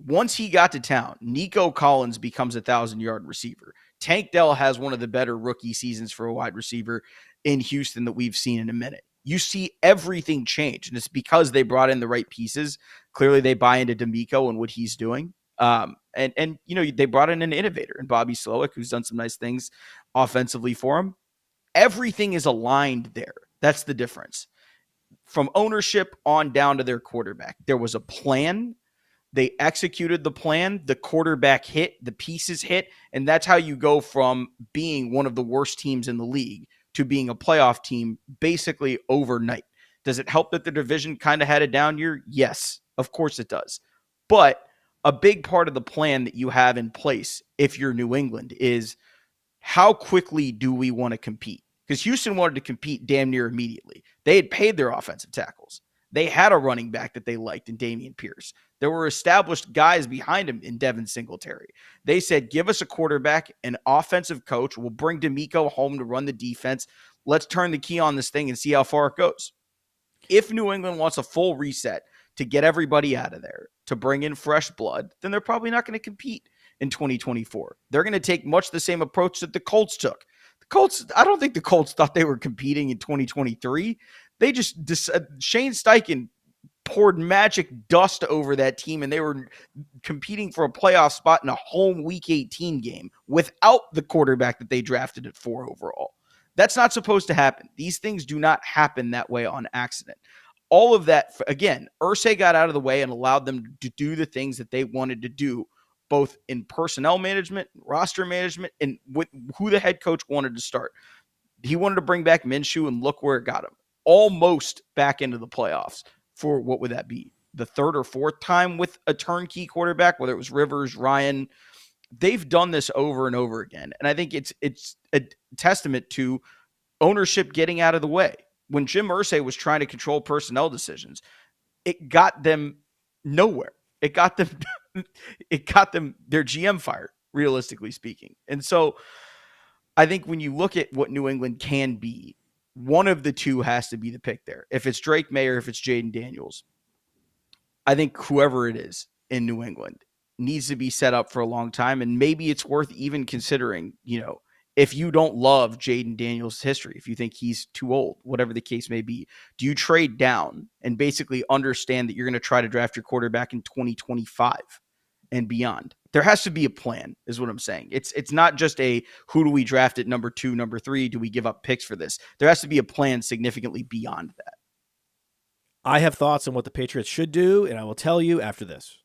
Once he got to town, Nico Collins becomes a 1,000-yard receiver. Tank Dell has one of the better rookie seasons for a wide receiver in Houston that we've seen in a minute. You see everything change, and it's because they brought in the right pieces. Clearly, they buy into D'Amico and what he's doing. And they brought in an innovator in Bobby Slowick, who's done some nice things offensively for him. Everything is aligned there. That's the difference. From ownership on down to their quarterback, there was a plan. They executed the plan. The quarterback hit, the pieces hit, and that's how you go from being one of the worst teams in the league to being a playoff team basically overnight. Does it help that the division kind of had a down year? Yes, of course it does. But a big part of the plan that you have in place, if you're New England, is how quickly do we want to compete? Because Houston wanted to compete damn near immediately. They had paid their offensive tackles. They had a running back that they liked in Dameon Pierce. There were established guys behind him in Devin Singletary. They said, give us a quarterback, an offensive coach. We'll bring D'Amico home to run the defense. Let's turn the key on this thing and see how far it goes. If New England wants a full reset to get everybody out of there, to bring in fresh blood, then they're probably not going to compete in 2024. They're going to take much the same approach that the Colts took. I don't think the Colts thought they were competing in 2023. They just Shane Steichen poured magic dust over that team, and they were competing for a playoff spot in a home Week 18 game without the quarterback that they drafted at 4 overall. That's not supposed to happen. These things do not happen that way on accident. All of that, again, Irsay got out of the way and allowed them to do the things that they wanted to do, both in personnel management, roster management, and with who the head coach wanted to start. He wanted to bring back Minshew, and look where it got him. Almost back into the playoffs for, what would that be, the third or fourth time with a turnkey quarterback, whether it was Rivers, Ryan. They've done this over and over again. And I think it's a testament to ownership getting out of the way. When Jim Irsay was trying to control personnel decisions, it got them nowhere. It got them their GM fired, realistically speaking. And so I think when you look at what New England can be, one of the two has to be the pick there. If it's Drake May or if it's Jaden Daniels, I think whoever it is in New England needs to be set up for a long time. And maybe it's worth even considering, if you don't love Jaden Daniels' history, if you think he's too old, whatever the case may be, do you trade down and basically understand that you're going to try to draft your quarterback in 2025 and beyond? There has to be a plan, is what I'm saying. It's not just a, who do we draft at number 2, number 3? Do we give up picks for this? There has to be a plan significantly beyond that. I have thoughts on what the Patriots should do, and I will tell you after this.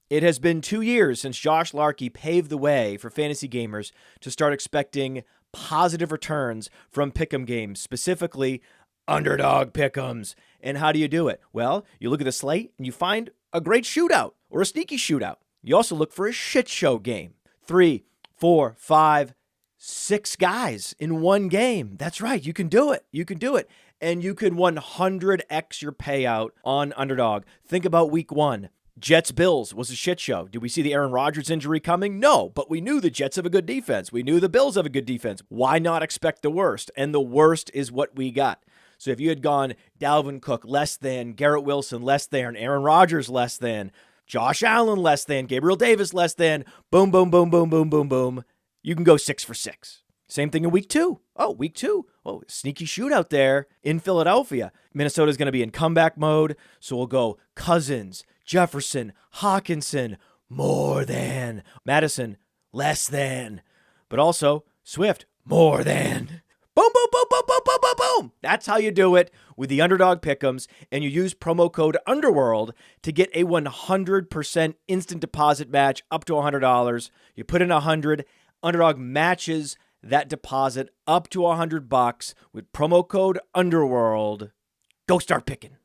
It has been 2 years since Josh Larkey paved the way for fantasy gamers to start expecting positive returns from pick'em games, specifically Underdog pick'ems. And how do you do it? Well, you look at the slate and you find a great shootout or a sneaky shootout. You also look for a shit show game. 3, 4, 5, 6 guys in one game. That's right. You can do it. You can do it. And you can 100x your payout on Underdog. Think about week 1. Jets-Bills was a shit show. Did we see the Aaron Rodgers injury coming? No, but we knew the Jets have a good defense. We knew the Bills have a good defense. Why not expect the worst? And the worst is what we got. So if you had gone Dalvin Cook less than, Garrett Wilson less than, Aaron Rodgers less than, Josh Allen less than, Gabriel Davis less than, boom, boom, boom, boom, boom, boom, boom, you can go 6 for 6. Same thing in week 2. Oh, week 2. Oh, sneaky shootout there in Philadelphia. Minnesota's going to be in comeback mode, so we'll go Cousins, Jefferson, Hawkinson, more than. Madison, less than. But also, Swift, more than. Boom, boom, boom, boom, boom, boom, boom, boom. That's how you do it with the Underdog Pick'ems, and you use promo code UNDERWORLD to get a 100% instant deposit match up to $100. You put in $100, Underdog matches that deposit up to $100 with promo code UNDERWORLD. Go start picking.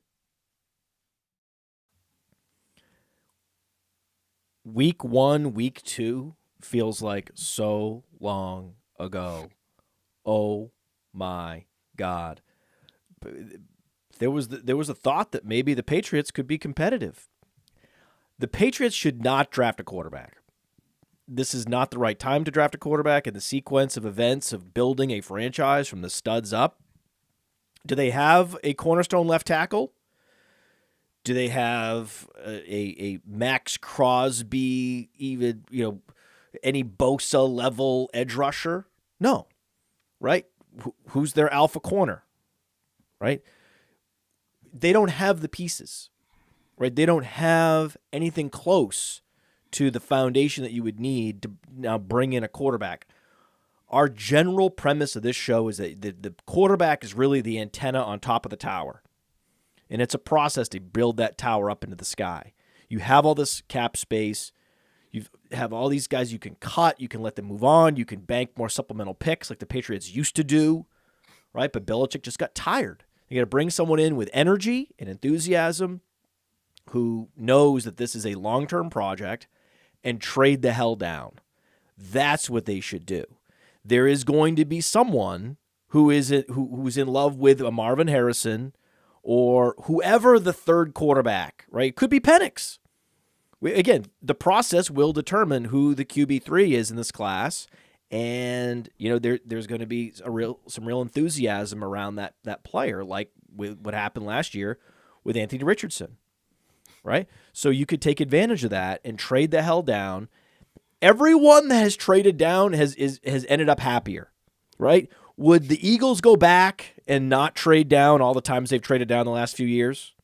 Week 1, week 2 feels like so long ago. Oh my God. There was a thought that maybe the Patriots could be competitive. The Patriots should not draft a quarterback. this is not the right time to draft a quarterback in the sequence of events of building a franchise from the studs up. Do they have a cornerstone left tackle? Do they have a Max Crosby, even, any Bosa level edge rusher? No, right? Who's their alpha corner, right? They don't have the pieces, right? They don't have anything close to the foundation that you would need to now bring in a quarterback. Our general premise of this show is that the quarterback is really the antenna on top of the tower. And it's a process to build that tower up into the sky. You have all this cap space. You have all these guys you can cut. You can let them move on. You can bank more supplemental picks like the Patriots used to do, right? But Belichick just got tired. You got to bring someone in with energy and enthusiasm who knows that this is a long-term project and trade the hell down. That's what they should do. There is going to be someone who's in love with a Marvin Harrison or whoever the third quarterback, right? It could be Penix. Again, the process will determine who the QB3 is in this class, and there's going to be some real enthusiasm around that player, like with what happened last year with Anthony Richardson, right? So you could take advantage of that and trade the hell down. Everyone that has traded down has ended up happier, right? Would the Eagles go back and not trade down all the times they've traded down the last few years?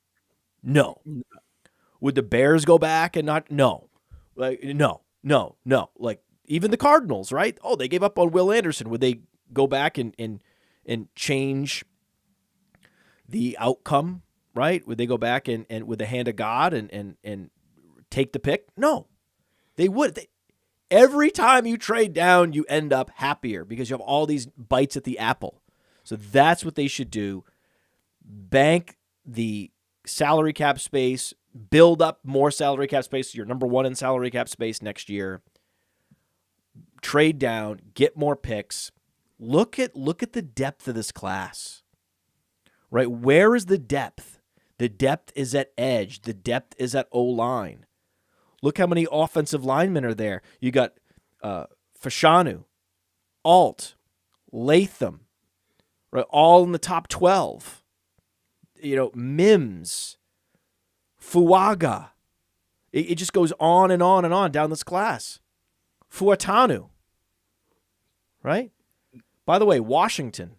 No. Would the Bears go back and not? No. No. Like, even the Cardinals, right? Oh, they gave up on Will Anderson. Would they go back and change the outcome, right? Would they go back and with the hand of God and take the pick? No. They would. Every time you trade down, you end up happier because you have all these bites at the apple. So that's what they should do. Bank the salary cap space, build up more salary cap space. So you're number one in salary cap space next year. Trade down, get more picks. Look at the depth of this class. Right? Where is the depth? The depth is at edge. The depth is at O-line. Look how many offensive linemen are there. You got Fashanu, Alt, Latham, right? All in the top 12. Mims, Fuaga. It just goes on and on and on down this class. Fuatanu, right? By the way, Washington,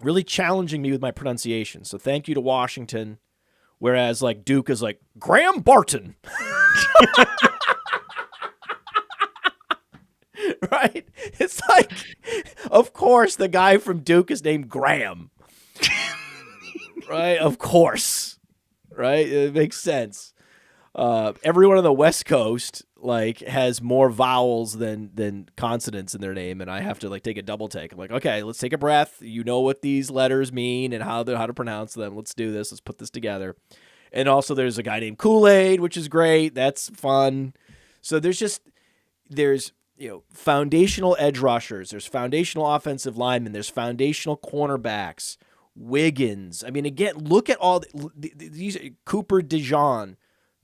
really challenging me with my pronunciation. So thank you to Washington. Whereas like Duke is like Graham Barton. Right? It's like, of course, the guy from Duke is named Graham. Right? Of course. Right? It makes sense. Everyone on the West Coast has more vowels than consonants in their name, and I have to take a double take. I'm like, okay, let's take a breath. You know what these letters mean and how to pronounce them. Let's do this. Let's put this together. And also, there's a guy named Kool-Aid, which is great. That's fun. So there's foundational edge rushers. There's foundational offensive linemen. There's foundational cornerbacks. Wiggins. I mean, again, look at all these. Cooper Dijon.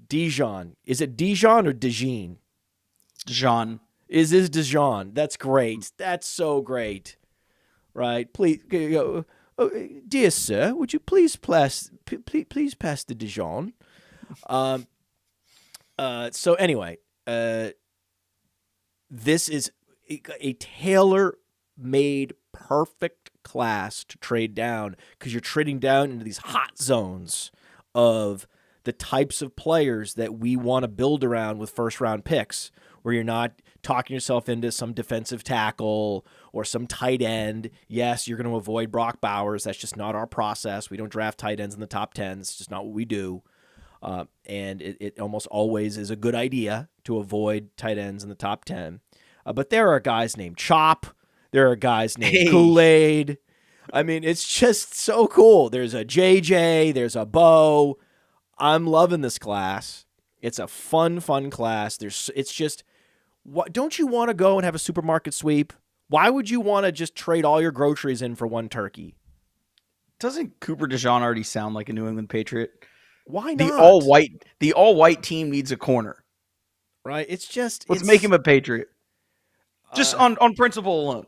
Is it Dijon or Dijon? Dijon. Is Dijon? That's great. That's so great. Right? Please, dear sir, would you please pass the Dijon? So anyway, this is a tailor-made, perfect class to trade down because you're trading down into these hot zones of the types of players that we want to build around with first-round picks, where you're not talking yourself into some defensive tackle or some tight end. Yes, you're going to avoid Brock Bowers. That's just not our process. We don't draft tight ends in the top 10. It's just not what we do. And it almost always is a good idea to avoid tight ends in the top 10. But there are guys named Chop. There are guys named Kool-Aid. I mean, it's just so cool. There's a JJ. There's a Bo. I'm loving this class. It's a fun class. It's just, what, don't you want to go and have a supermarket sweep? Why would you want to just trade all your groceries in for one turkey? Doesn't Cooper DeJean already sound like a New England Patriot? Why not? The all white team needs a corner. right? It's just Let's make him a Patriot. Just on principle alone.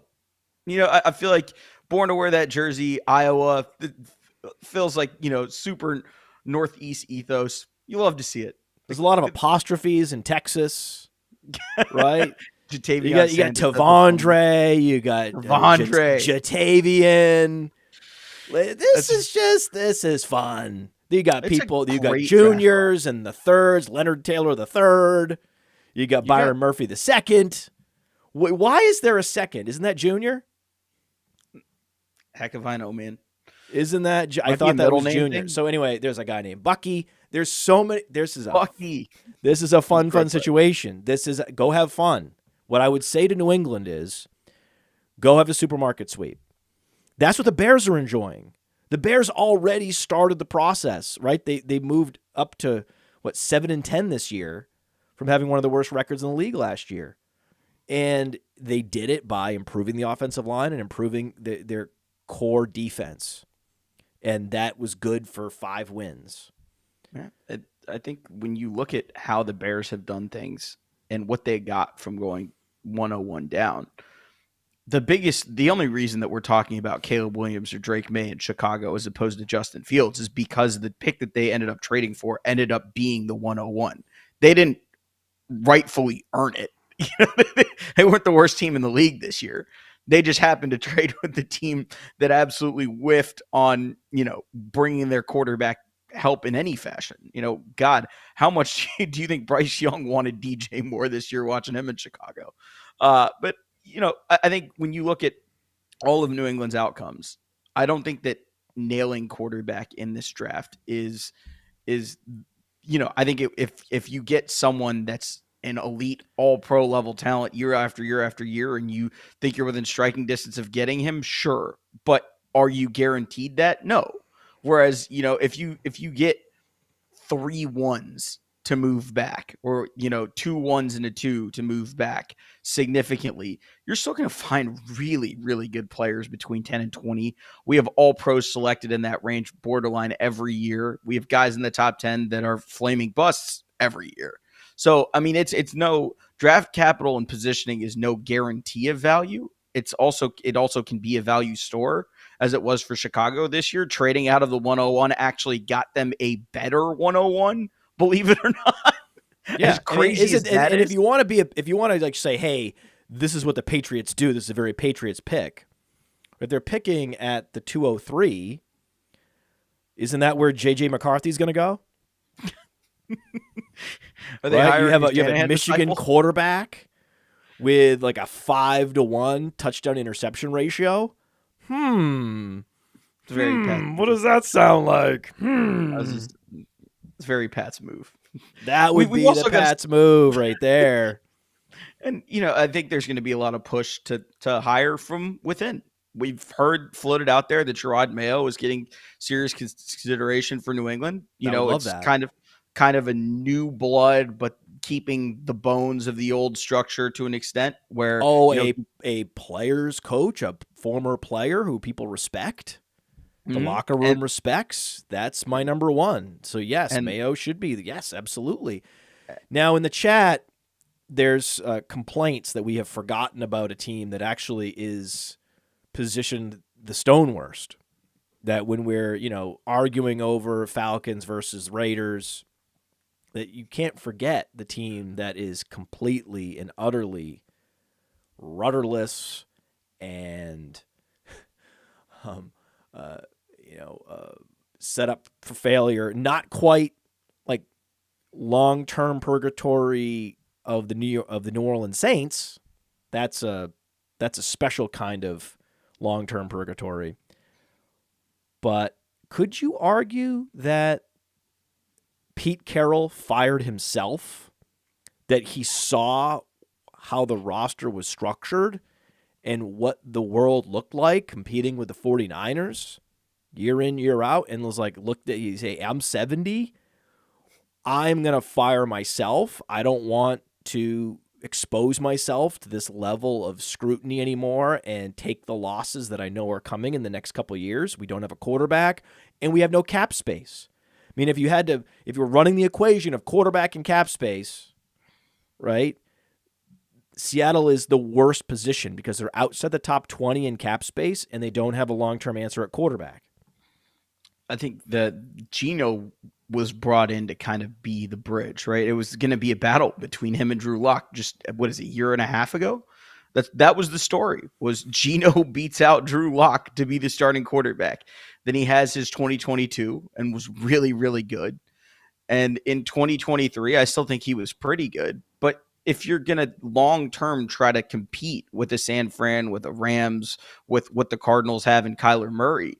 I feel like born to wear that jersey, Iowa, it feels like, super Northeast ethos. You love to see it. There's a lot of apostrophes in Texas, right? You Jatavion got Sanders. Tavondre, you got Jatavian. This is fun. You got people, you got juniors and the thirds, Leonard Taylor the third. You got Byron Murphy the second. Why is there a second? Isn't that junior? Heck if I know, man. Isn't that? I thought that was junior. So anyway, there's a guy named Bucky. There's so many. Bucky. This is a fun situation. Go have fun. What I would say to New England is, go have a supermarket sweep. That's what the Bears are enjoying. The Bears already started the process, right? They moved up to 7-10 this year from having one of the worst records in the league last year. And they did it by improving the offensive line and improving their core defense. And that was good for 5 wins. Yeah, I think when you look at how the Bears have done things and what they got from going 101 down, the only reason that we're talking about Caleb Williams or Drake May in Chicago as opposed to Justin Fields is because the pick that they ended up trading for ended up being the 101. They didn't rightfully earn it. They weren't the worst team in the league this year. They just happened to trade with the team that absolutely whiffed on, bringing their quarterback help in any fashion. God, how much do you think Bryce Young wanted DJ Moore this year watching him in Chicago? But, I think when you look at all of New England's outcomes, I don't think that nailing quarterback in this draft is I think if you get someone that's an elite all-pro level talent year after year after year and you think you're within striking distance of getting him, sure. But are you guaranteed that? No. Whereas, if you get 3 ones to move back or, 2 ones and a 2 to move back significantly, you're still going to find really, really good players between 10 and 20. We have all pros selected in that range borderline every year. We have guys in the top 10 that are flaming busts every year. So, I mean, it's no draft capital and positioning is no guarantee of value. It also can be a value store, as it was for Chicago this year. Trading out of the 101 actually got them a better 101, believe it or not. Yeah, as crazy as that is. And if you want to say, hey, this is what the Patriots do. This is a very Patriots pick. If they're picking at the 203, isn't that where J.J. McCarthy's going to go? Are they you have a Michigan quarterback with like a 5-to-1 touchdown interception ratio. It's very what does that sound like? It's very Pat's move. That would be the Pat's move right there. And I think there's going to be a lot of push to hire from within. We've heard floated out there that Gerard Mayo is getting serious consideration for New England. It's kind of a new blood, but keeping the bones of the old structure to an extent where a player's coach, a former player who people respect, the locker room respects. That's my number one. So yes, Mayo should be. Yes, absolutely. Now in the chat, there's complaints that we have forgotten about a team that actually is positioned the stone worst. That when we're arguing over Falcons versus Raiders, that you can't forget the team that is completely and utterly rudderless and set up for failure. Not quite like long-term purgatory of the New Orleans Saints. That's a special kind of long-term purgatory. But could you argue that Pete Carroll fired himself, that he saw how the roster was structured and what the world looked like competing with the 49ers year in, year out, and was like, looked at you say, I'm 70. I'm going to fire myself. I don't want to expose myself to this level of scrutiny anymore and take the losses that I know are coming in the next couple of years. We don't have a quarterback and we have no cap space. I mean, if you were running the equation of quarterback and cap space, right? Seattle is the worst position because they're outside the top 20 in cap space and they don't have a long-term answer at quarterback. I think that Geno was brought in to kind of be the bridge, right? It was going to be a battle between him and Drew Lock just, what is it, a year and a half ago? That was the story, was Geno beats out Drew Lock to be the starting quarterback. Then he has his 2022 and was really, really good. And in 2023, I still think he was pretty good. But if you're going to long-term try to compete with the San Fran, with the Rams, with what the Cardinals have in Kyler Murray,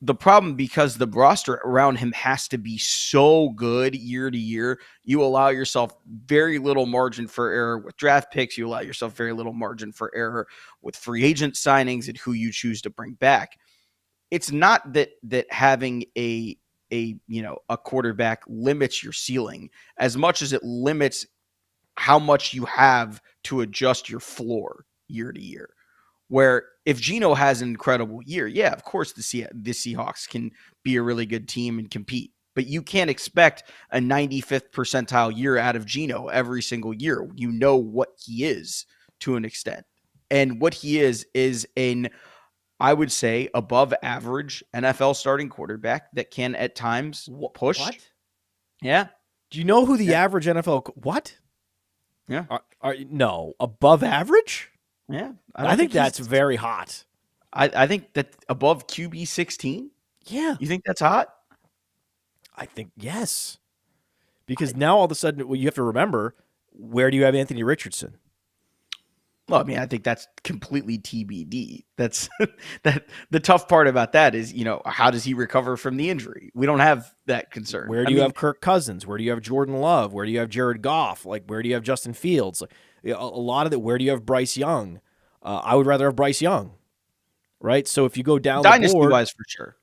the problem, because the roster around him has to be so good year to year, you allow yourself very little margin for error with draft picks. You allow yourself very little margin for error with free agent signings and who you choose to bring back. It's not that having a quarterback limits your ceiling as much as it limits how much you have to adjust your floor year to year. Where if Geno has an incredible year, yeah, of course the Seahawks can be a really good team and compete. But you can't expect a 95th percentile year out of Geno every single year. You know what he is to an extent. And what he is an, I would say, above average NFL starting quarterback that can at times push. What? Yeah. Do you know who the average NFL... What? Yeah. No, above average? Yeah. I think that's very hot. I think that above QB 16? Yeah. You think that's hot? I think yes. Because now all of a sudden, you have to remember, where do you have Anthony Richardson? Well, I mean, I think that's completely TBD. That's the tough part about that is, how does he recover from the injury? We don't have that concern. Where do you have Kirk Cousins? Where do you have Jordan Love? Where do you have Jared Goff? Where do you have Justin Fields? A lot of it. Where do you have Bryce Young? I would rather have Bryce Young, right? So if you go down Dynasty the board, wise for sure.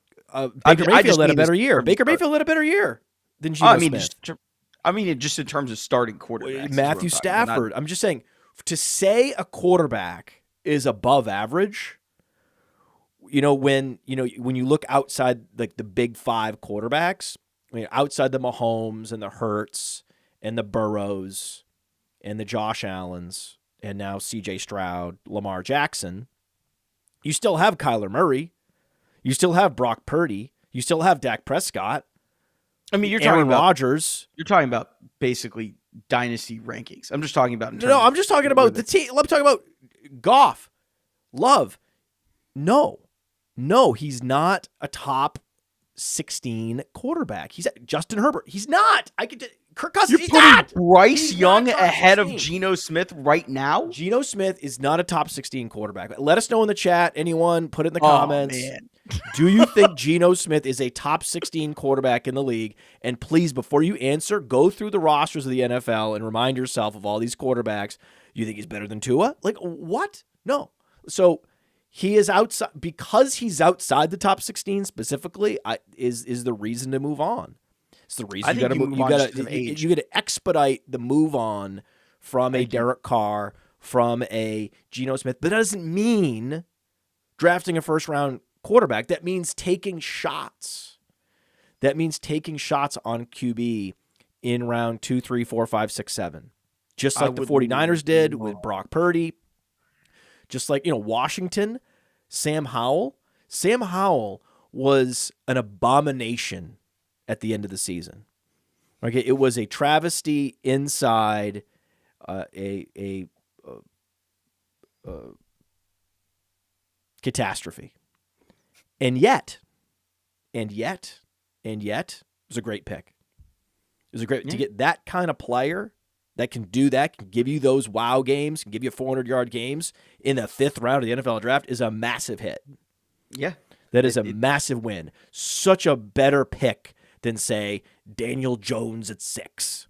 Baker Mayfield had a better year. Baker Mayfield had a better year than Geno Smith. Just in terms of starting quarterbacks. Matthew Stafford. I'm just saying, to say a quarterback is above average, when you look outside like the big five quarterbacks, outside the Mahomes and the Hurts and the Burrows and the Josh Allens and now C.J. Stroud, Lamar Jackson, you still have Kyler Murray, you still have Brock Purdy, you still have Dak Prescott. I mean, you're Aaron talking about Rodgers. You're talking about basically dynasty rankings. I'm just talking about. No, I'm just talking about the team. I'm talking about Goff, Love. No, he's not a top 16 quarterback. He's Justin Herbert. He's not. Kirk Cousins. You're putting Bryce Young ahead of Geno Smith right now. Geno Smith is not a top 16 quarterback. Let us know in the chat. Anyone, put it in the comments. Man. Do you think Geno Smith is a top 16 quarterback in the league? And please, before you answer, go through the rosters of the NFL and remind yourself of all these quarterbacks. You think he's better than Tua? What? No. So he is outside, because he's outside the top 16 specifically, is the reason to move on. It's the reason you got to expedite the move on from a Derek Carr, from a Geno Smith. But that doesn't mean drafting a first-round quarterback. That means taking shots. That means taking shots on QB in round 2, 3, 4, 5, 6, 7. Just like the 49ers did with Brock Purdy. Just like, Washington, Sam Howell. Sam Howell was an abomination at the end of the season. Okay, it was a travesty inside a catastrophe. And yet, it was a great pick. It was a great to get that kind of player that can do that, can give you those wow games, can give you 400-yard games in the 5th round of the NFL draft is a massive hit. Yeah. That is a massive win. Such a better pick than, say, Daniel Jones at 6.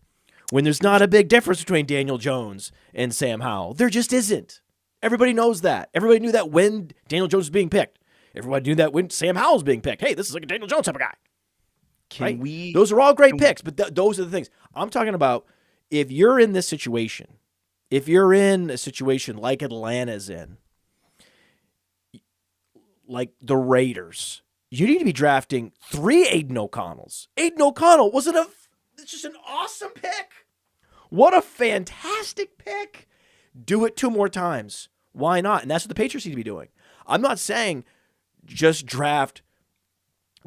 When there's not a big difference between Daniel Jones and Sam Howell. There just isn't. Everybody knows that. Everybody knew that when Daniel Jones was being picked. Everybody knew that when Sam Howell was being picked. Hey, this is like a Daniel Jones type of guy. Those are all great picks, but those are the things. I'm talking about if you're in this situation, if you're in a situation like Atlanta's in, like the Raiders, you need to be drafting 3 Aiden O'Connells. Aiden O'Connell it's just an awesome pick. What a fantastic pick. Do it 2 more times. Why not? And that's what the Patriots need to be doing. I'm not saying just draft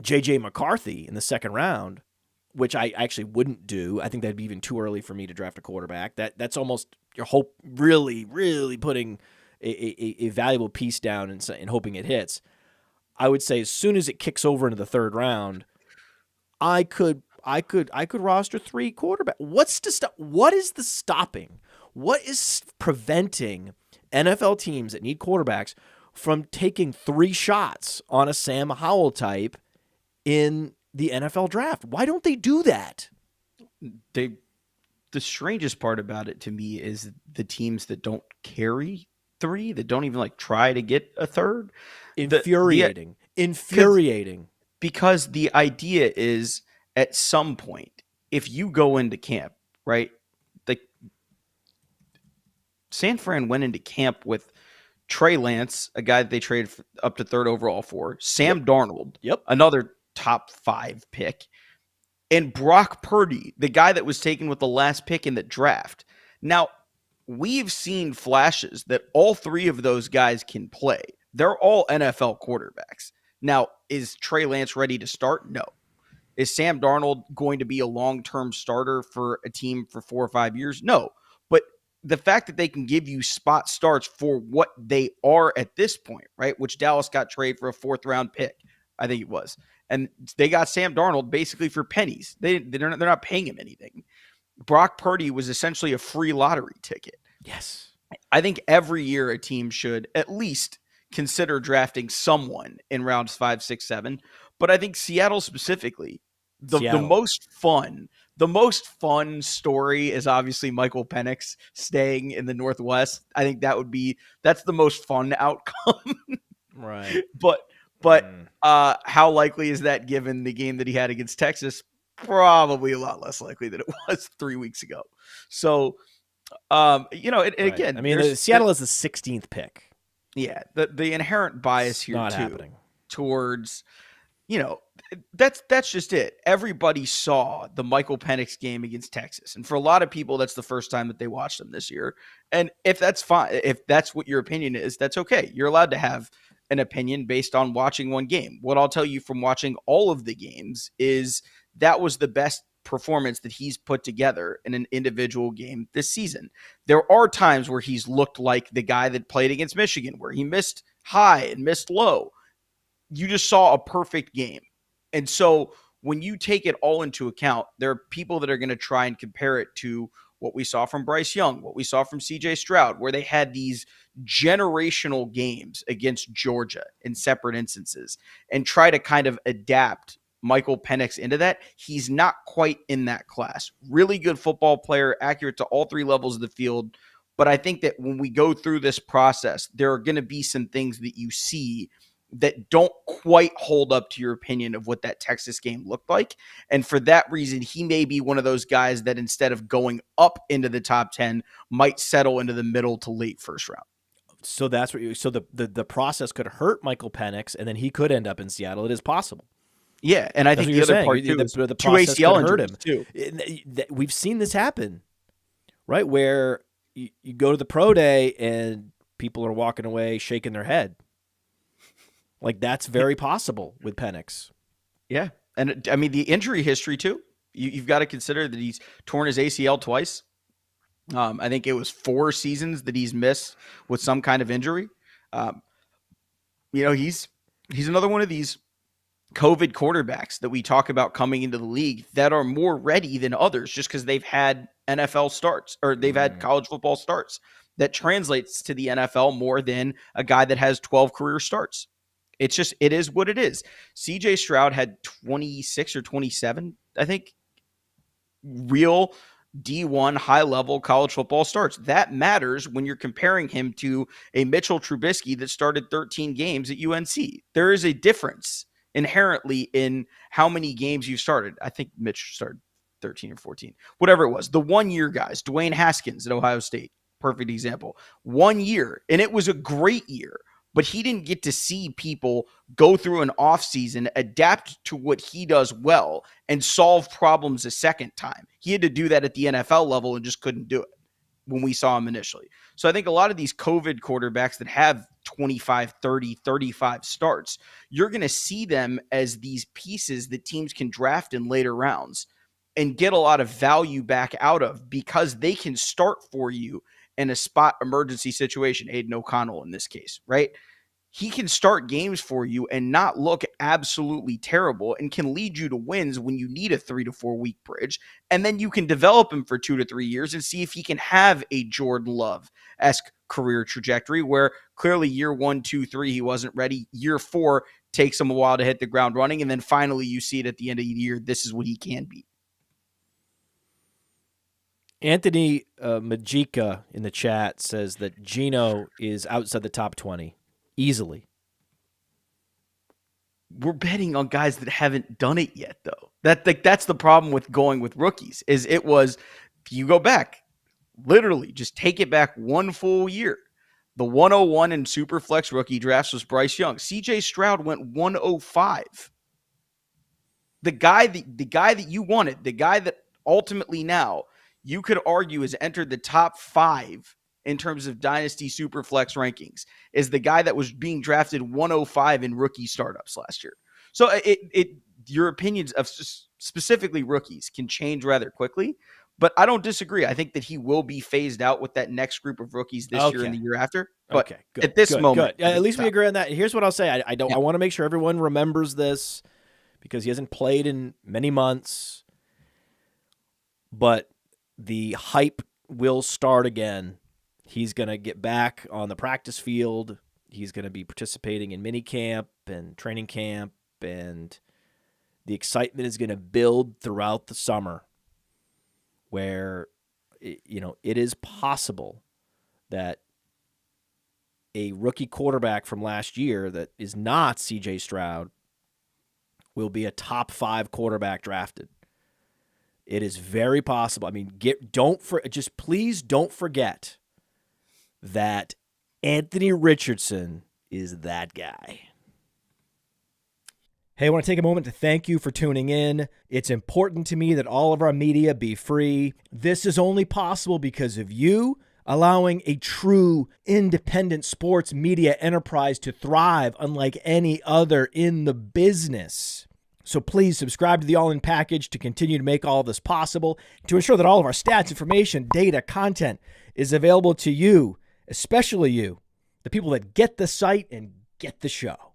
J.J. McCarthy in the second round, which I actually wouldn't do. I think that'd be even too early for me to draft a quarterback. That's almost your hope, really, really putting a valuable piece down and hoping it hits. I would say as soon as it kicks over into the third round, I could roster 3 quarterbacks. What is the stopping? What is preventing NFL teams that need quarterbacks from taking 3 shots on a Sam Howell type in the NFL draft? Why don't they do that? The strangest part about it to me is the teams that don't carry 3, that don't even like try to get a third. Infuriating. Infuriating. Because the idea is at some point, if you go into camp, right? Like San Fran went into camp with Trey Lance, a guy that they traded up to 3rd overall for, Sam Darnold, another top 5 pick, and Brock Purdy, the guy that was taken with the last pick in the draft. Now, we've seen flashes that all 3 of those guys can play. They're all NFL quarterbacks. Now, is Trey Lance ready to start? No. Is Sam Darnold going to be a long-term starter for a team for 4 or 5 years? No. But the fact that they can give you spot starts for what they are at this point, right, which Dallas got traded for a 4th-round pick, I think it was. And they got Sam Darnold basically for pennies. They're not paying him anything. Brock Purdy was essentially a free lottery ticket. Yes. I think every year a team should at least consider drafting someone in rounds 5, 6, 7. But I think Seattle specifically, the most fun story is obviously Michael Penix staying in the Northwest. I think that's the most fun outcome. Right. But how likely is that given the game that he had against Texas? Probably a lot less likely than it was 3 weeks ago. So, again, I mean, Seattle is the 16th pick. Yeah, the inherent bias here not too happening. Towards, that's just it. Everybody saw the Michael Penix game against Texas, and for a lot of people, that's the first time that they watched him this year. And if that's fine, if that's what your opinion is, that's okay. You're allowed to have an opinion based on watching one game. What I'll tell you from watching all of the games is that was the best performance that he's put together in an individual game this season. There are times where he's looked like the guy that played against Michigan, where he missed high and missed low. You just saw a perfect game. And so when you take it all into account, there are people that are going to try and compare it to what we saw from Bryce Young, what we saw from CJ Stroud, where they had these generational games against Georgia in separate instances, and try to kind of adapt Michael Penix into that. He's not quite in that class. Really good football player, accurate to all 3 levels of the field. But I think that when we go through this process, there are going to be some things that you see that don't quite hold up to your opinion of what that Texas game looked like. And for that reason, he may be one of those guys that instead of going up into the top 10, might settle into the middle to late first round. So that's what the process could hurt Michael Penix, and then he could end up in Seattle. It is possible. Yeah, and I think the other part too, the 2 ACL hurt him too. We've seen this happen, right? Where you go to the pro day and people are walking away shaking their head. Like, that's very possible with Penix. Yeah, and I mean the injury history too. You've got to consider that he's torn his ACL twice. I think it was 4 seasons that he's missed with some kind of injury. He's another one of these COVID quarterbacks that we talk about coming into the league that are more ready than others just because they've had NFL starts or they've had college football starts. That translates to the NFL more than a guy that has 12 career starts. It is what it is. CJ Stroud had 26 or 27, I think, real D1 high-level college football starts. That matters when you're comparing him to a Mitchell Trubisky that started 13 games at UNC. There is a difference inherently in how many games you started. I think Mitch started 13 or 14, whatever it was. The 1 year guys, Dwayne Haskins at Ohio State, perfect example. 1 year, and it was a great year, but he didn't get to see people go through an offseason, adapt to what he does well, and solve problems a second time. He had to do that at the NFL level and just couldn't do it when we saw him initially. So I think a lot of these COVID quarterbacks that have 25, 30, 35 starts, you're going to see them as these pieces that teams can draft in later rounds and get a lot of value back out of because they can start for you in a spot emergency situation. Aiden O'Connell in this case, right? He can start games for you and not look absolutely terrible and can lead you to wins when you need a 3 to 4 week bridge. And then you can develop him for 2 to 3 years and see if he can have a Jordan Love-esque career trajectory where clearly year 1, 2, 3, he wasn't ready. Year 4 takes him a while to hit the ground running. And then finally you see it at the end of the year. This is what he can be. Anthony Majika in the chat says that Geno is outside the top 20 easily. We're betting on guys that haven't done it yet, though. That's the problem with going with rookies. Is it was you go back, literally just take it back one full year. The 101 in superflex rookie drafts was Bryce Young. CJ Stroud went 105. The guy that you wanted, the guy that ultimately now you could argue has entered the top 5 in terms of Dynasty Superflex rankings, is the guy that was being drafted 105 in rookie startups last year. So your opinions of specifically rookies can change rather quickly, but I don't disagree. I think that he will be phased out with that next group of rookies this year and the year after. But good, at this moment, at least we agree on that. Here's what I'll say. I want to make sure everyone remembers this because he hasn't played in many months, but the hype will start again. He's going to get back on the practice field. He's going to be participating in mini camp and training camp, and the excitement is going to build throughout the summer where, it is possible that a rookie quarterback from last year that is not CJ Stroud will be a top 5 quarterback drafted. It is very possible. I mean, please don't forget that Anthony Richardson is that guy. Hey, I want to take a moment to thank you for tuning in. It's important to me that all of our media be free. This is only possible because of you allowing a true independent sports media enterprise to thrive unlike any other in the business. So please subscribe to the All In Package to continue to make all of this possible, to ensure that all of our stats, information, data, content is available to you, especially you, the people that get the site and get the show.